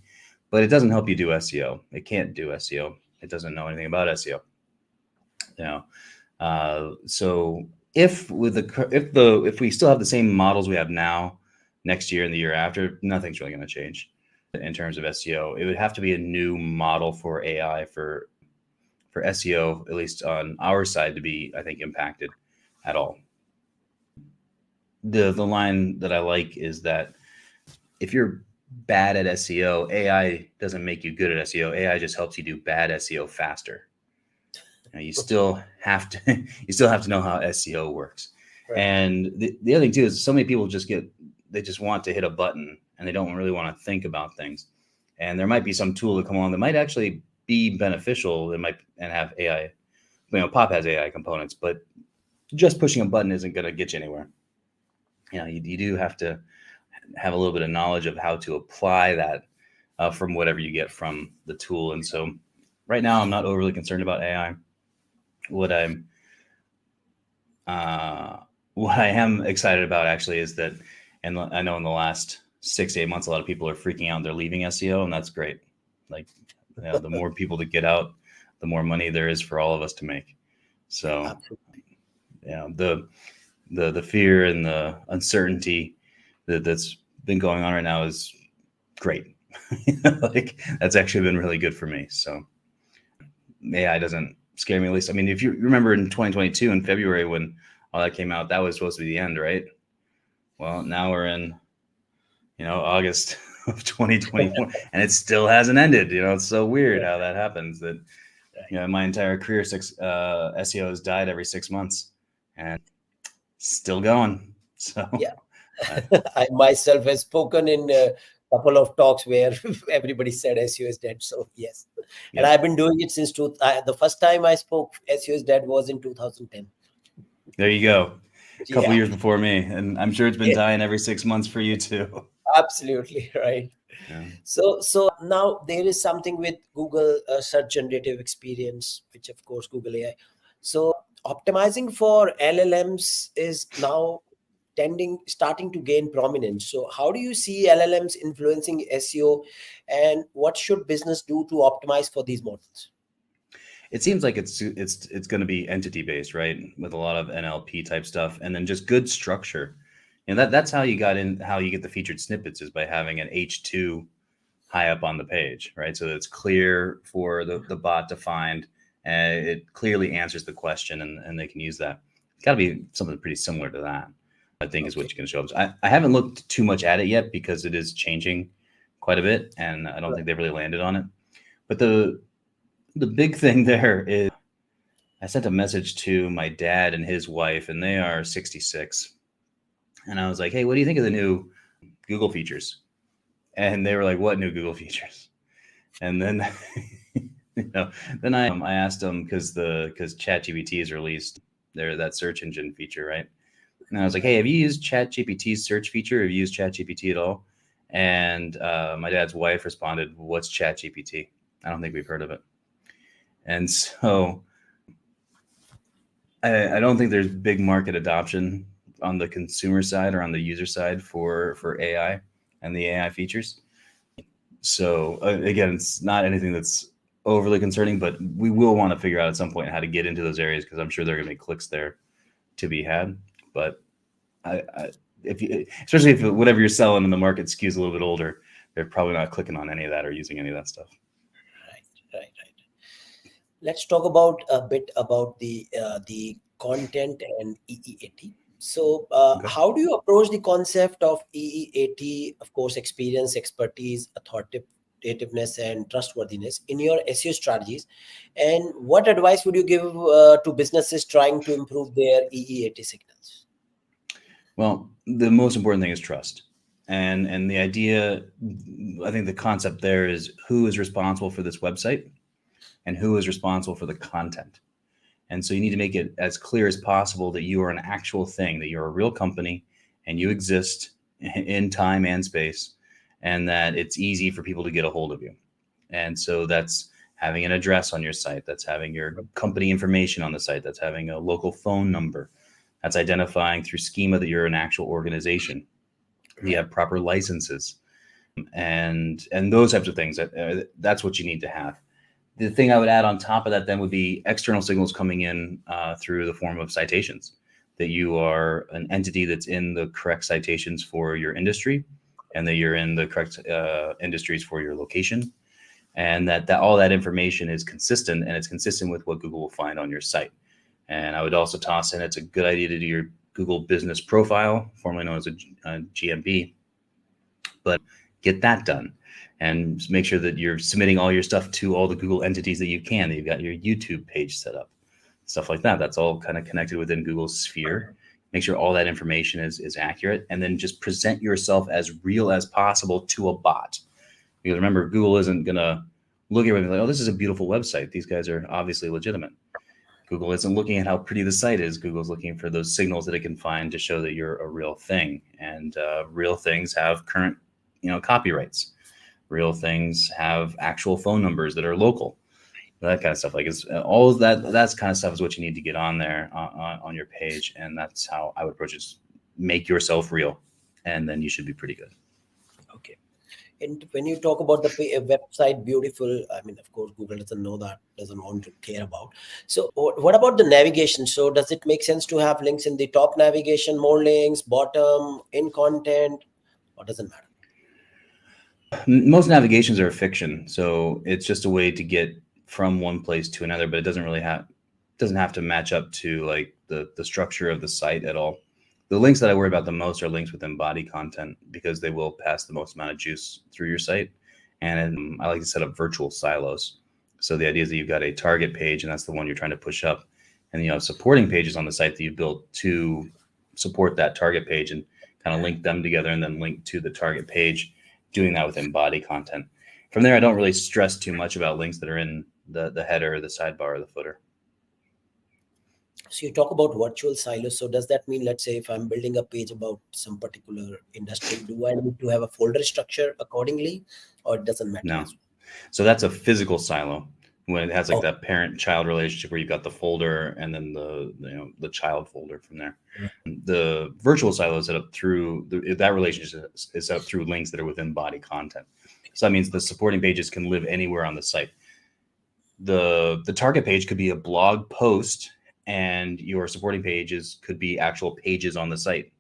But it doesn't help you do SEO. It can't do SEO. It doesn't know anything about SEO. So if we still have the same models we have now, next year and the year after, nothing's really going to change in terms of SEO. It would have to be a new model for AI for SEO, at least on our side, to be, I think, impacted at all. The line that I like is that if you're bad at SEO, AI doesn't make you good at SEO. AI just helps you do bad SEO faster. You still have to know how SEO works. Right. And the other thing too is so many people they just want to hit a button, and they don't really want to think about things. And there might be some tool to come along that might actually be beneficial. That might and have AI. POP has AI components, but just pushing a button isn't going to get you anywhere. You do have to have a little bit of knowledge of how to apply that from whatever you get from the tool. And so right now, I'm not overly concerned about AI. What what I am excited about actually is that, and I know in the last 6 to 8 months, a lot of people are freaking out and they're leaving SEO, and that's great. Like, the more people that get out, the more money there is for all of us to make. So, Absolutely. the fear and the uncertainty that's been going on right now is great. Like, that's actually been really good for me. So AI doesn't scare me, at least. I mean, if you remember in 2022 in February when all that came out, that was supposed to be the end, right? Well, now we're in, August of 2024, and it still hasn't ended. It's so weird how that happens. That my entire career, SEO has died every 6 months, and still going. So Yeah. I myself have spoken in a couple of talks where everybody said SEO is dead. So yes, and yeah, I've been doing it since the first time I spoke SEO is dead was in 2010. there you go. A couple Yeah, years before me, and I'm sure it's been yeah, dying every 6 months for you too. absolutely right. Yeah. So now there is something with Google search generative experience, which of course Google AI. So optimizing for LLMs is now starting to gain prominence. So how do you see LLMs influencing SEO, and what should business do to optimize for these models? It seems like it's going to be entity based, right? With a lot of NLP type stuff, and then just good structure. And that's how you get the featured snippets, is by having an H2 high up on the page, right? So that it's clear for the bot to find, and it clearly answers the question, and they can use that. It's got to be something pretty similar to that, I think, is what Okay. you can show up. I haven't looked too much at it yet because it is changing quite a bit, and I don't Right. think they've really landed on it. But the big thing there is, I sent a message to my dad and his wife, and they are 66. And I was like, hey, what do you think of the new Google features? And they were like, what new Google features? And then, then I asked them, because ChatGPT has released that search engine feature, right? And I was like, hey, have you used ChatGPT's search feature? Have you used ChatGPT at all? And my dad's wife responded, what's ChatGPT? I don't think we've heard of it. And so I don't think there's big market adoption on the consumer side or on the user side for AI and the AI features. So again, it's not anything that's overly concerning, but we will want to figure out at some point how to get into those areas, because I'm sure there are going to be clicks there to be had. But if you, especially if whatever you're selling in the market skews a little bit older, they're probably not clicking on any of that or using any of that stuff. Right, right, right. Let's talk about a bit about the content and EEAT. So, Okay. how do you approach the concept of EEAT? Of course, experience, expertise, authoritativeness, and trustworthiness in your SEO strategies. And what advice would you give to businesses trying to improve their EEAT signals? Well, the most important thing is trust. And the idea, I think the concept there is, who is responsible for this website and who is responsible for the content. And so you need to make it as clear as possible that you are an actual thing, that you're a real company and you exist in time and space, and that it's easy for people to get a hold of you. And so that's having an address on your site, that's having your company information on the site, that's having a local phone number, that's identifying through schema that you're an actual organization, you Right. have proper licenses, and those types of things. That's what you need to have. The thing I would add on top of that then would be external signals coming in through the form of citations, that you are an entity that's in the correct citations for your industry, and that you're in the correct industries for your location, and that all that information is consistent, and it's consistent with what Google will find on your site. And I would also toss in, it's a good idea to do your Google business profile, formerly known as a GMB, but get that done and make sure that you're submitting all your stuff to all the Google entities that you can, that you've got your YouTube page set up, stuff like that. That's all kind of connected within Google's sphere. Make sure all that information is accurate, and then just present yourself as real as possible to a bot. Because remember, Google isn't going to look at it and be like, oh, this is a beautiful website. These guys are obviously legitimate. Google isn't looking at how pretty the site is. Google's looking for those signals that it can find to show that you're a real thing. And real things have current, copyrights. Real things have actual phone numbers that are local. that kind of stuff. Like, it's all of that's kind of stuff is what you need to get on there on your page, and that's how I would approach it. Make yourself real, and then you should be pretty good. Okay. And when you talk about the website beautiful, I mean, of course, Google doesn't know that, doesn't want to care about. So what about the navigation? So does it make sense to have links in the top navigation, more links, bottom, in content, or doesn't matter? Most navigations are fiction, so it's just a way to get from one place to another, but it doesn't have to match up to like the structure of the site at all. The links that I worry about the most are links within body content, because they will pass the most amount of juice through your site. And I like to set up virtual silos. So the idea is that you've got a target page, and that's the one you're trying to push up, and you have supporting pages on the site that you built to support that target page, and kind of link them together, and then link to the target page, doing that within body content. From there, I don't really stress too much about links that are in the header, the sidebar, or the footer. So you talk about virtual silos. So does that mean, let's say, if I'm building a page about some particular industry, do I need to have a folder structure accordingly, or it doesn't matter? No. So that's a physical silo, when it has like that parent-child relationship where you've got the folder and then the child folder from there. Right. The virtual silo is set up through that relationship is set up through links that are within body content. So that means the supporting pages can live anywhere on the site. The target page could be a blog post, and your supporting pages could be actual pages on the site.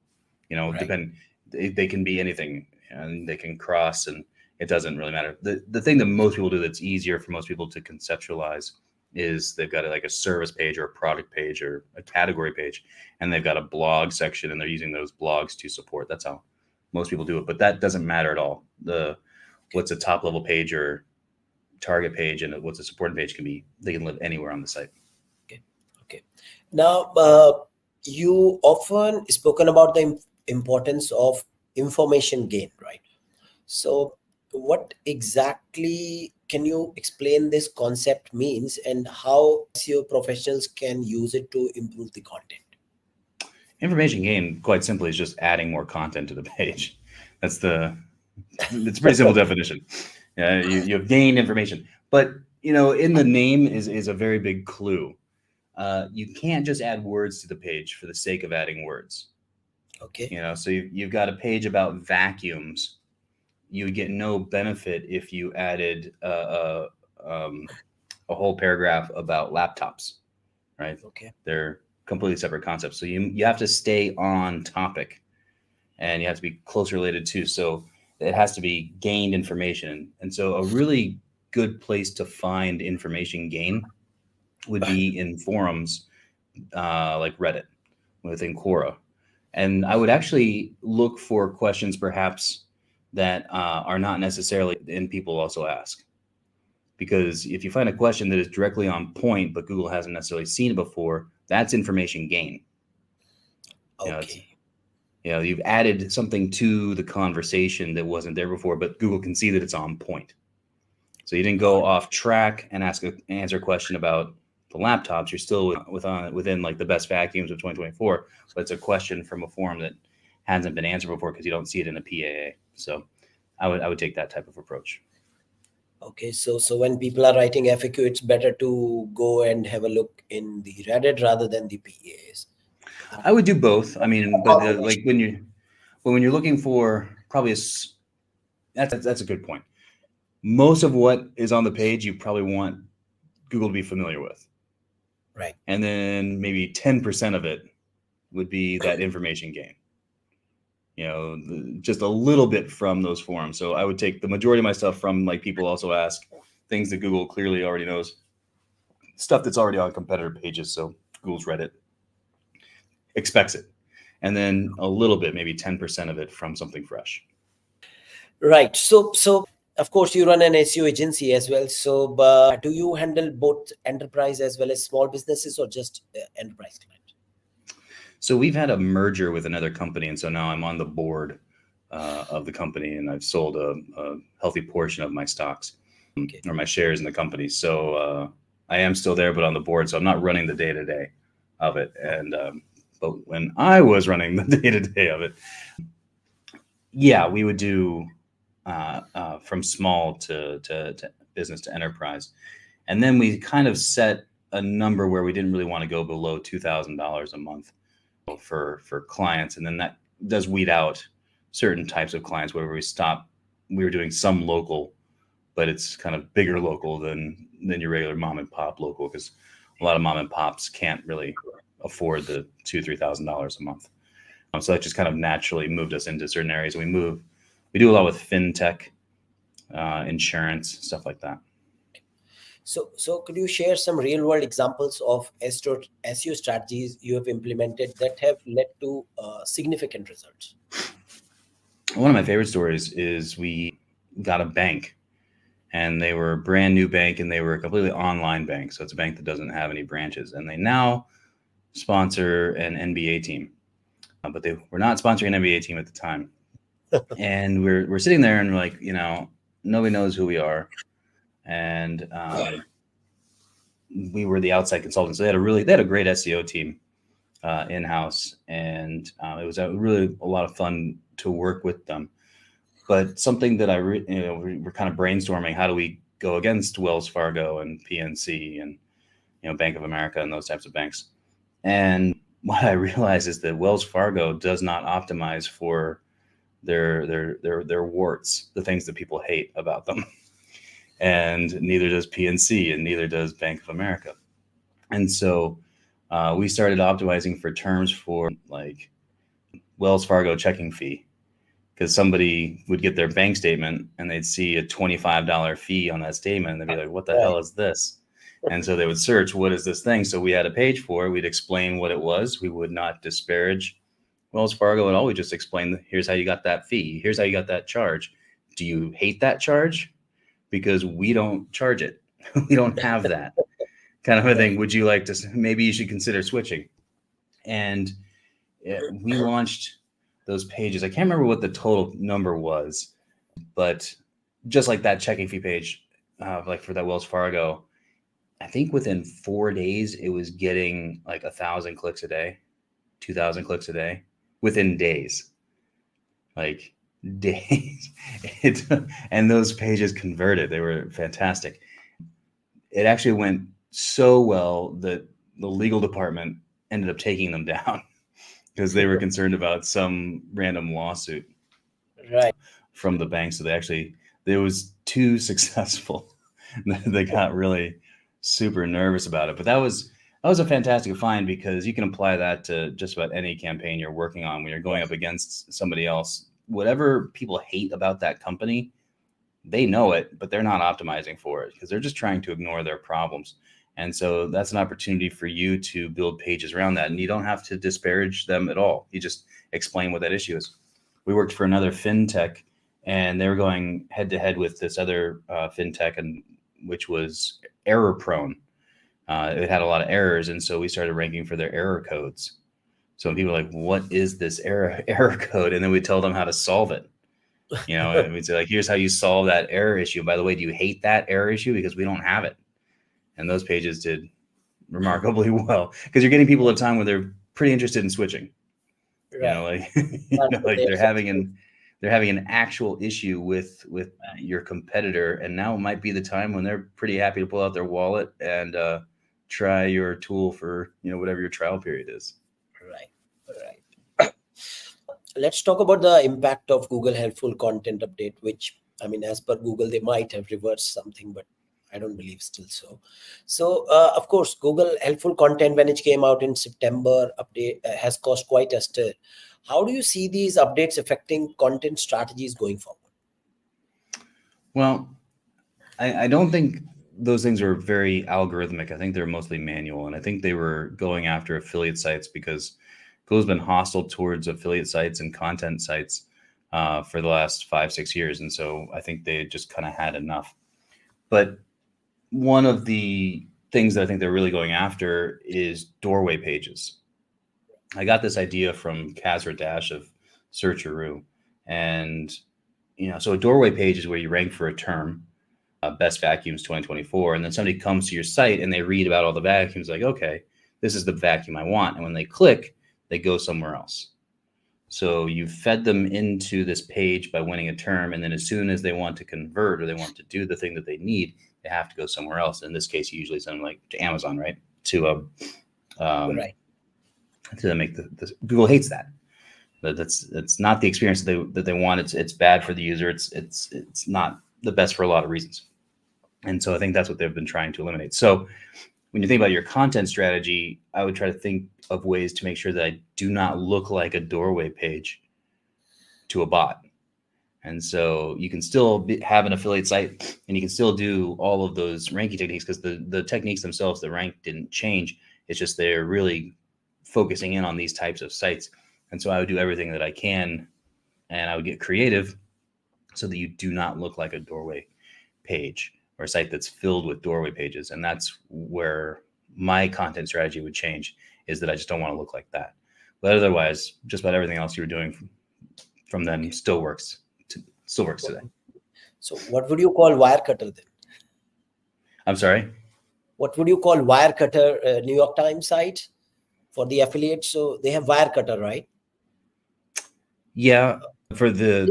Right. They can be anything, and they can cross, and it doesn't really matter. The thing that most people do that's easier for most people to conceptualize is they've got like a service page or a product page or a category page, and they've got a blog section, and they're using those blogs to support. That's how most people do it, but that doesn't matter at all. What's a top level page or target page and what's a supporting page they can live anywhere on the site. Okay. Now, you often spoken about the importance of information gain, right? So what exactly can you explain this concept means, and how SEO professionals can use it to improve the content? Information gain, quite simply, is just adding more content to the page. It's a pretty simple definition. You have gained information, but in the name is a very big clue. You can't just add words to the page for the sake of adding words. Okay. So you've got a page about vacuums. You would get no benefit if you added a whole paragraph about laptops, right? Okay. They're completely separate concepts. So you have to stay on topic, and you have to be close related too. So it has to be gained information. And so a really good place to find information gain would be in forums like Reddit within Quora. And I would actually look for questions perhaps that are not necessarily in people also ask. Because if you find a question that is directly on point, but Google hasn't necessarily seen it before, that's information gain. Okay. You've added something to the conversation that wasn't there before, but Google can see that it's on point. So you didn't go off track and answer a question about the laptops. You're still within like the best vacuums of 2024, but it's a question from a forum that hasn't been answered before because you don't see it in a PAA. So I would take that type of approach. Okay, so when people are writing FAQ, it's better to go and have a look in the Reddit rather than the PAs. I would do both. I mean, but like when you're looking for probably that's a good point. Most of what is on the page you probably want Google to be familiar with, right? And then maybe 10% of it would be that information gain. Just a little bit from those forums. So I would take the majority of my stuff from like people also ask, things that Google clearly already knows, stuff that's already on competitor pages. So Google's Reddit expects it. And then a little bit, maybe 10% of it from something fresh. Right. So of course you run an SEO agency as well. So do you handle both enterprise as well as small businesses, or just enterprise client? So we've had a merger with another company, and so now I'm on the board of the company, and I've sold a healthy portion of my stocks or my shares in the company. So I am still there, but on the board. So I'm not running the day-to-day of it. And but when I was running the day-to-day of it, yeah, we would do from small to business to enterprise. And then we kind of set a number where we didn't really want to go below $2,000 a month for clients. And then that does weed out certain types of clients where we were doing some local, but it's kind of bigger local than your regular mom and pop local, because a lot of mom and pops can't really afford the $2,000-3,000 a month. So that just kind of naturally moved us into certain areas. We do a lot with fintech, insurance, stuff like that. So could you share some real world examples of SEO strategies you have implemented that have led to significant results? One of my favorite stories is we got a bank, and they were a brand new bank, and they were a completely online bank. So it's a bank that doesn't have any branches, and they now sponsor an NBA team, but they were not sponsoring an NBA team at the time. And we're sitting there and we're like, nobody knows who we are. And we were the outside consultants. So they had a great SEO team in-house, and it was really a lot of fun to work with them. But something that we're kind of brainstorming, how do we go against Wells Fargo and PNC and Bank of America and those types of banks? And what I realized is that Wells Fargo does not optimize for their warts, the things that people hate about them. And neither does PNC, and neither does Bank of America. And so we started optimizing for terms for like Wells Fargo checking fee, because somebody would get their bank statement and they'd see a $25 fee on that statement, and they'd be like, what the hell is this? And so they would search, what is this thing? So we had a page for it. We'd explain what it was. We would not disparage Wells Fargo at all. We just explained, here's how you got that fee. Here's how you got that charge. Do you hate that charge? Because we don't charge it. We don't have that kind of a thing. Would you like to, maybe you should consider switching. And we launched those pages. I can't remember what the total number was, but just like that checking fee page, like for that Wells Fargo, I think within 4 days, it was getting like 1,000 clicks a day, 2,000 clicks a day within days, like days. And those pages converted. They were fantastic. It actually went so well that the legal department ended up taking them down because they were concerned about some random lawsuit from the bank. So it was too successful. They got really super nervous about it. But that was a fantastic find, because you can apply that to just about any campaign you're working on when you're going up against somebody else. Whatever people hate about that company, they know it, but they're not optimizing for it because they're just trying to ignore their problems. And so that's an opportunity for you to build pages around that. And you don't have to disparage them at all. You just explain what that issue is. We worked for another fintech, and they were going head to head with this other fintech, and which was error prone. It had a lot of errors. And so we started ranking for their error codes. So when people are like, what is this error code? And then we tell them how to solve it. And we'd say, like, here's how you solve that error issue. By the way, do you hate that error issue? Because we don't have it. And those pages did remarkably well, because you're getting people at a time where they're pretty interested in switching. Like they're having an actual issue with your competitor, and now might be the time when they're pretty happy to pull out their wallet and try your tool for whatever your trial period is. Right. Let's talk about the impact of Google Helpful Content update, which, as per Google, they might have reversed something, but I don't believe still so. So, of course, Google Helpful Content, when it came out in September, update has caused quite a stir. How do you see these updates affecting content strategies going forward? Well, I don't think those things are very algorithmic. I think they're mostly manual, and I think they were going after affiliate sites because Google's been hostile towards affiliate sites and content sites for the last 5-6 years. And so I think they just kind of had enough. But one of the things that I think they're really going after is doorway pages. I got this idea from Kazra Dash of Searcheroo. And, so a doorway page is where you rank for a term, best vacuums 2024. And then somebody comes to your site and they read about all the vacuums, like, okay, this is the vacuum I want. And when they click, they go somewhere else. So you fed them into this page by winning a term. And then as soon as they want to convert or they want to do the thing that they need, they have to go somewhere else. In this case, you usually send them like to Amazon, right? To Right. to make the Google hates that. It's not the experience that they want. It's bad for the user. It's not the best for a lot of reasons. And so I think that's what they've been trying to eliminate. So when you think about your content strategy, I would try to think of ways to make sure that I do not look like a doorway page to a bot. And so you can still have an affiliate site, and you can still do all of those ranking techniques, because the techniques themselves, the rank didn't change. It's just they're really focusing in on these types of sites. And so I would do everything that I can, and I would get creative so that you do not look like a doorway page or a site that's filled with doorway pages. And that's where my content strategy would change, is that I just don't want to look like that. But otherwise, just about everything else you were doing from then still works today. So what would you call Wirecutter then? I'm sorry? What would you call Wirecutter, New York Times site for the affiliates? So they have Wirecutter, right? Yeah, for the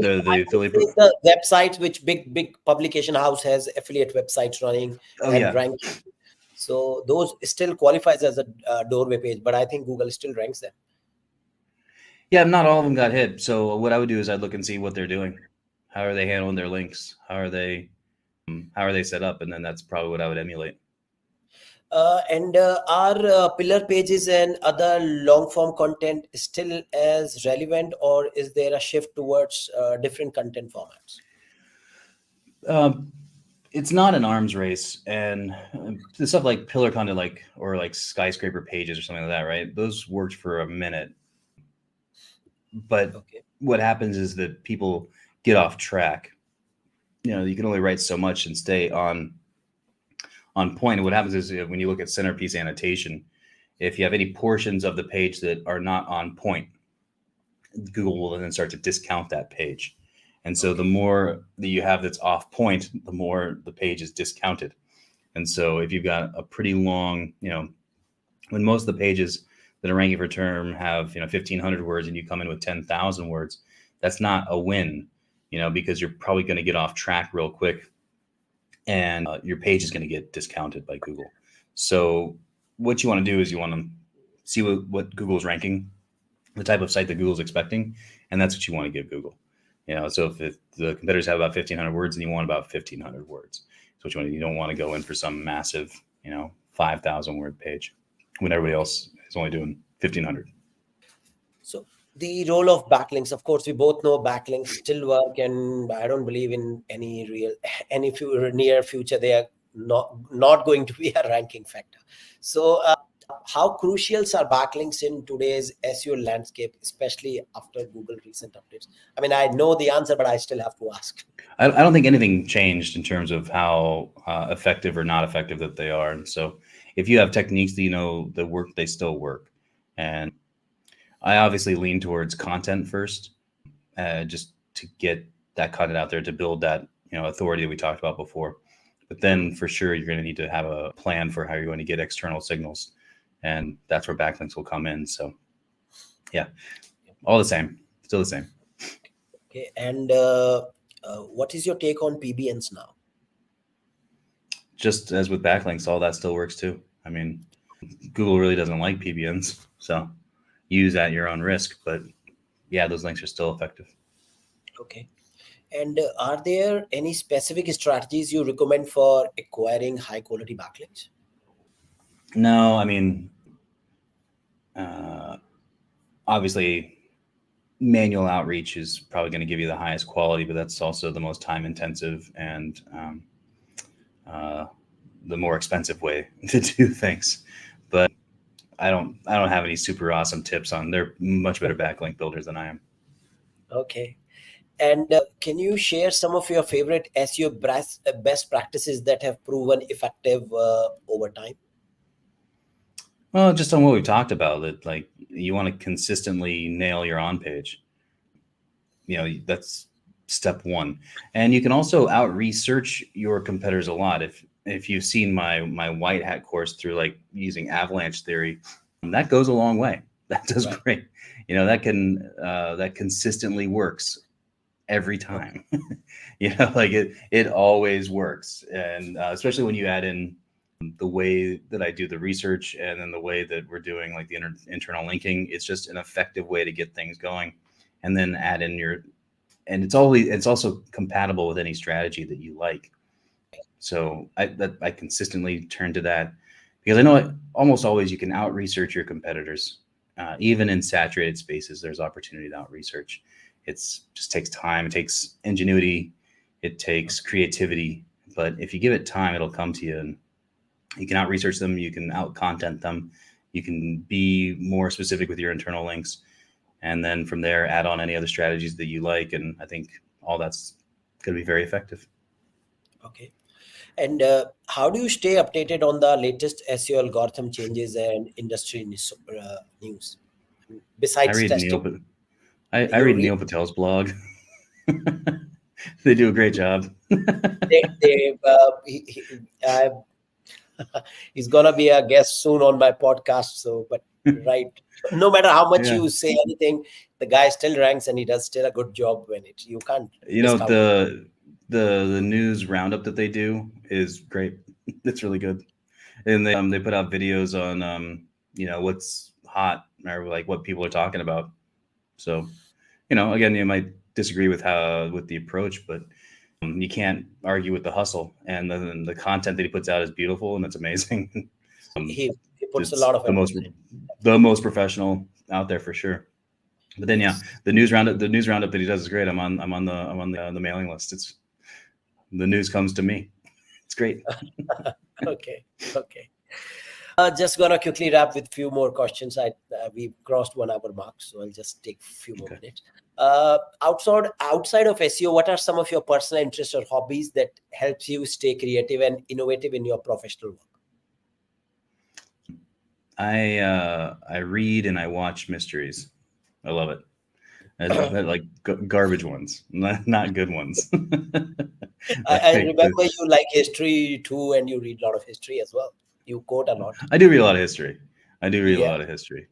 affiliate. The websites which big publication house has affiliate websites running Oh and yeah. ranking. So those still qualifies as a doorway page, but I think Google still ranks them. Yeah, not all of them got hit. So what I would do is I'd look and see what they're doing. How are they handling their links? How are they set up? And then that's probably what I would emulate. Are pillar pages and other long form content still as relevant, or is there a shift towards different content formats? It's not an arms race, and the stuff like pillar content, or skyscraper pages or something like that, right? Those worked for a minute, but Okay. what happens is that people get off track. You can only write so much and stay on point. And what happens is, when you look at centerpiece annotation, if you have any portions of the page that are not on point, Google will then start to discount that page. And so the more that you have that's off point, the more the page is discounted. And so if you've got a pretty long, when most of the pages that are ranking for term have, 1,500 words, and you come in with 10,000 words, that's not a win, because you're probably going to get off track real quick, and your page is going to get discounted by Google. So what you want to do is you want to see what Google's ranking, the type of site that Google's expecting, and that's what you want to give Google. So if the competitors have about 1,500 words and you want about 1,500 words, so you don't want to go in for some massive, 5,000 word page when everybody else is only doing 1,500. So the role of backlinks, of course, we both know backlinks still work, and I don't believe in any near future they are not going to be a ranking factor. So how crucial are backlinks in today's SEO landscape, especially after Google recent updates? I mean, I know the answer, but I still have to ask. I don't think anything changed in terms of how effective or not effective that they are. And so if you have techniques that work, they still work. And I obviously lean towards content first, just to get that content out there, to build that authority that we talked about before. But then for sure, you're going to need to have a plan for how you're going to get external signals. And that's where backlinks will come in. So yeah, all the same, still the same. Okay. And what is your take on PBNs now? Just as with backlinks, all that still works too. I mean, Google really doesn't like PBNs, so use at your own risk. But yeah, those links are still effective. Okay. And are there any specific strategies you recommend for acquiring high quality backlinks? No, I mean, obviously, manual outreach is probably going to give you the highest quality, but that's also the most time intensive and the more expensive way to do things. But I don't have any super awesome tips on. They're much better backlink builders than I am. Okay. And can you share some of your favorite SEO best practices that have proven effective over time? Well, just on what we talked about, that you want to consistently nail your on page. That's step one. And you can also out research your competitors a lot. If you've seen my white hat course through using avalanche theory, that goes a long way. That does great. That consistently works. every time. Like it always works. And especially when you add in the way that I do the research and then the way that we're doing like the internal linking, it's just an effective way to get things going. And then add in and it's also compatible with any strategy that you like. So I consistently turn to that because I know almost always you can out research your competitors. Even in saturated spaces, there's opportunity to out research. It's just takes time. It takes ingenuity. It takes creativity. But if you give it time, it'll come to you, and you can out research them. You can out content them. You can be more specific with your internal links. And then from there, add on any other strategies that you like. And I think all that's going to be very effective. Okay. And how do you stay updated on the latest SEO algorithm changes and industry news? I Besides read testing, I you read read. Neil Patel's blog. They do a great job. They, he's gonna be a guest soon on my podcast. So, but right, no matter how much Yeah. you say anything, the guy still ranks and he does still a good job when you can't discount it. The news roundup that they do is great. It's really good. And they put out videos on what's hot or like what people are talking about. So, again, you might disagree with the approach, but you can't argue with the hustle. And then the content that he puts out is beautiful and it's amazing. He puts a It's lot of effort. the most professional out there for sure. But then Yes. the news roundup that he does is great. I'm on the mailing list. It's the news comes to me. It's great. Okay. Okay. Just gonna quickly wrap with few more questions. We've crossed 1 hour mark, so I'll just take a few more Okay. minutes. Outside of SEO, what are some of your personal interests or hobbies that helps you stay creative and innovative in your professional work? I read and I watch mysteries. I love it. But like garbage ones, not good ones. I Like remember you like history too, and you read a lot of history as well. You quote a lot. I do read a lot of history. I do read a Yeah. lot of history.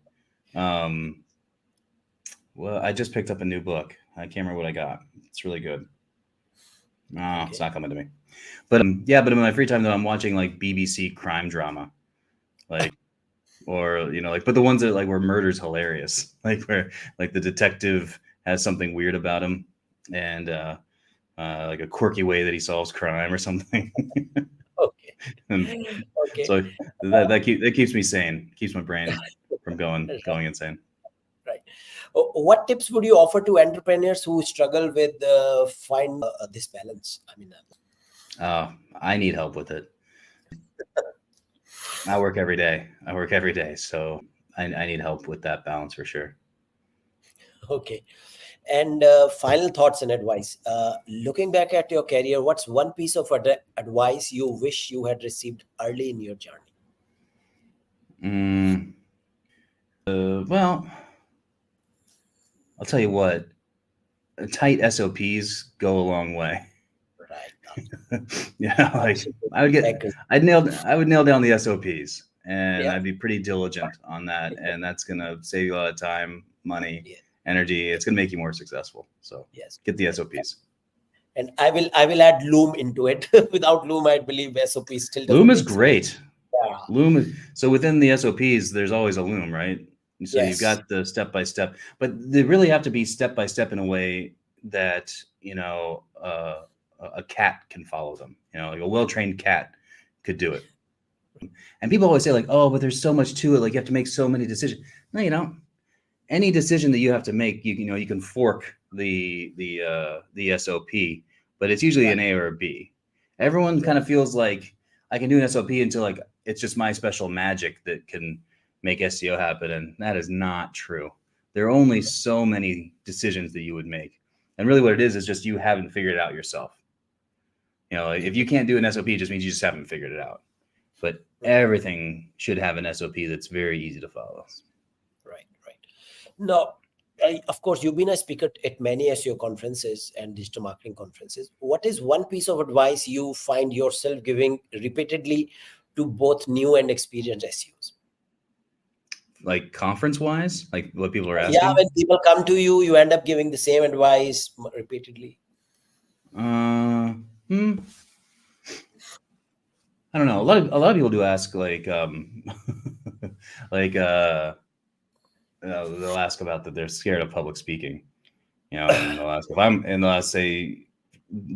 Well, I just picked up a new book. I can't remember what I got. It's really good. No, it's Okay. not coming to me. But but in my free time though, I'm watching like BBC crime drama, like or but the ones that like where murder's hilarious, like where like the detective has something weird about him, and like a quirky way that he solves crime or something. Okay. And Okay. so that keeps me sane, keeps my brain from going insane. Right. What tips would you offer to entrepreneurs who struggle with find this balance? I mean, I need help with it. I work every day, so I need help with that balance for sure. okay. And final thoughts and advice. Looking back at your career, what's one piece of advice you wish you had received early in your journey? Well, I'll tell you what, tight SOPs go a long way. Right. Like Thank you. I would nail down the SOPs, and Yeah. I'd be pretty diligent on that, and that's gonna save you a lot of time, money, Yeah. energy. It's gonna make you more successful. So Yes. get the Yes. SOPs. And I will add Loom into it. Without Loom, I believe SOP still doesn't Loom is make sense. great. Yeah. So within the SOPs, there's always a Loom, right? So you've Yes. got the step by step, but they really have to be step by step in a way that a cat can follow them. Like a well trained cat could do it. And people always say like, oh, but there's so much to it. Like you have to make so many decisions. No, you don't. Any decision that you have to make, you can fork the SOP, but it's usually an Right. A or a B. Everyone kind of feels like I can do an SOP until like it's just my special magic that can make SEO happen, and that is not true. There are only so many decisions that you would make, and really what it is just you haven't figured it out yourself. If you can't do an SOP, it just means you just haven't figured it out. But everything should have an SOP that's very easy to follow. Right. Right. Now, of course, you've been a speaker at many SEO conferences and digital marketing conferences. What is one piece of advice you find yourself giving repeatedly to both new and experienced SEOs? like conference wise, like what people are Yeah, asking? when people come to you, you end up giving the same advice repeatedly. Uh, hmm, I don't know. A lot of people do ask like like they'll ask about that they're scared of public speaking, and they'll ask if and they'll say,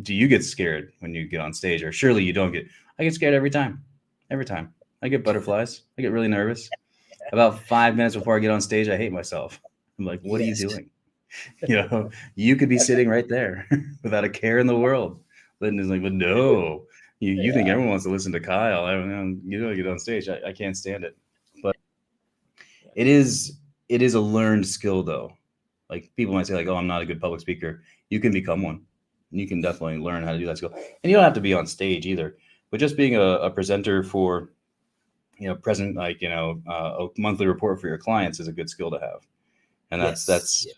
do you get scared when you get on stage? Or surely you don't get. I get scared every time. Every time. I get butterflies. I get really nervous. About 5 minutes before I get on stage, I hate myself. I'm like, what are you Yes. doing? You could be sitting right there without a care in the world. Then it's like, but no, you think Yeah. everyone wants to listen to Kyle. Get on stage. I can't stand it. But it is a learned skill though. Like people might say like, oh, I'm not a good public speaker. You can become one. You can definitely learn how to do that skill. And you don't have to be on stage either. But just being a presenter for, present, like, a monthly report for your clients is a good skill to have. And Yes. that's Yes.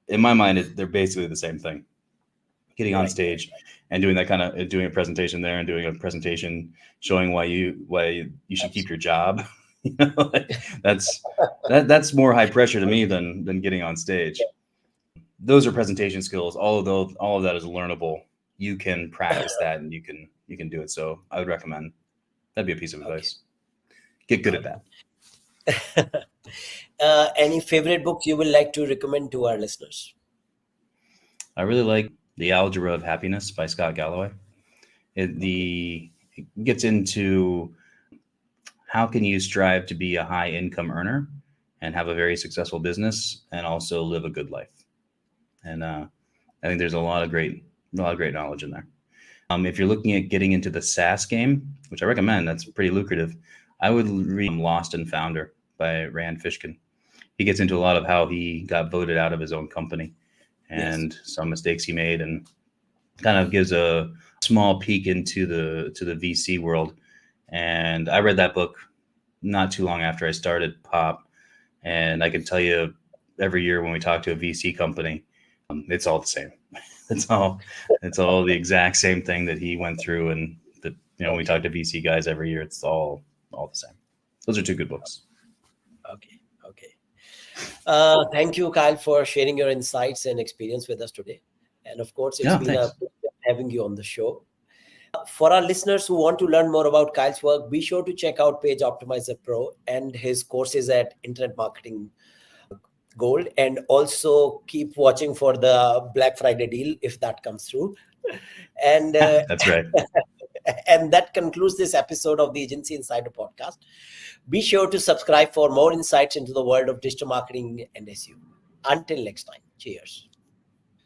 in my mind, they're basically the same thing. Getting on Right. stage and doing that kind of doing a presentation there and doing a presentation showing why you should keep your job. Like, that's more high pressure to me than getting on stage. Those are presentation skills. All of that is learnable. You can practice that and you can do it. So I would recommend that'd be a piece of Okay. advice. Get good at Okay. that. Any favorite books you would like to recommend to our listeners? I really like The Algebra of Happiness by Scott Galloway. Okay. It gets into how can you strive to be a high income earner and have a very successful business and also live a good life. And I think there's a lot of great knowledge in there. If you're looking at getting into the SaaS game, which I recommend, that's pretty lucrative. I would read Lost and Founder by Rand Fishkin. He gets into a lot of how he got voted out of his own company Yes. and some mistakes he made, and kind of gives a small peek into the VC world. And I read that book not too long after I started Pop, and I can tell you every year when we talk to a VC company, it's all the same. It's all the exact same thing that he went through, and that when we Okay. talk to VC guys every year, it's all the same. Those are two good books. Okay. Okay. Thank you, Kyle, for sharing your insights and experience with us today. And of course, it's Yeah, been a thanks. pleasure having you on the show. For our listeners who want to learn more about Kyle's work, be sure to check out Page Optimizer Pro and his courses at Internet Marketing Gold, and also keep watching for the Black Friday deal if that comes through. And That's right. and that concludes this episode of the Agency Insider Podcast. Be sure to subscribe for more insights into the world of digital marketing and SEO. Until next time, cheers.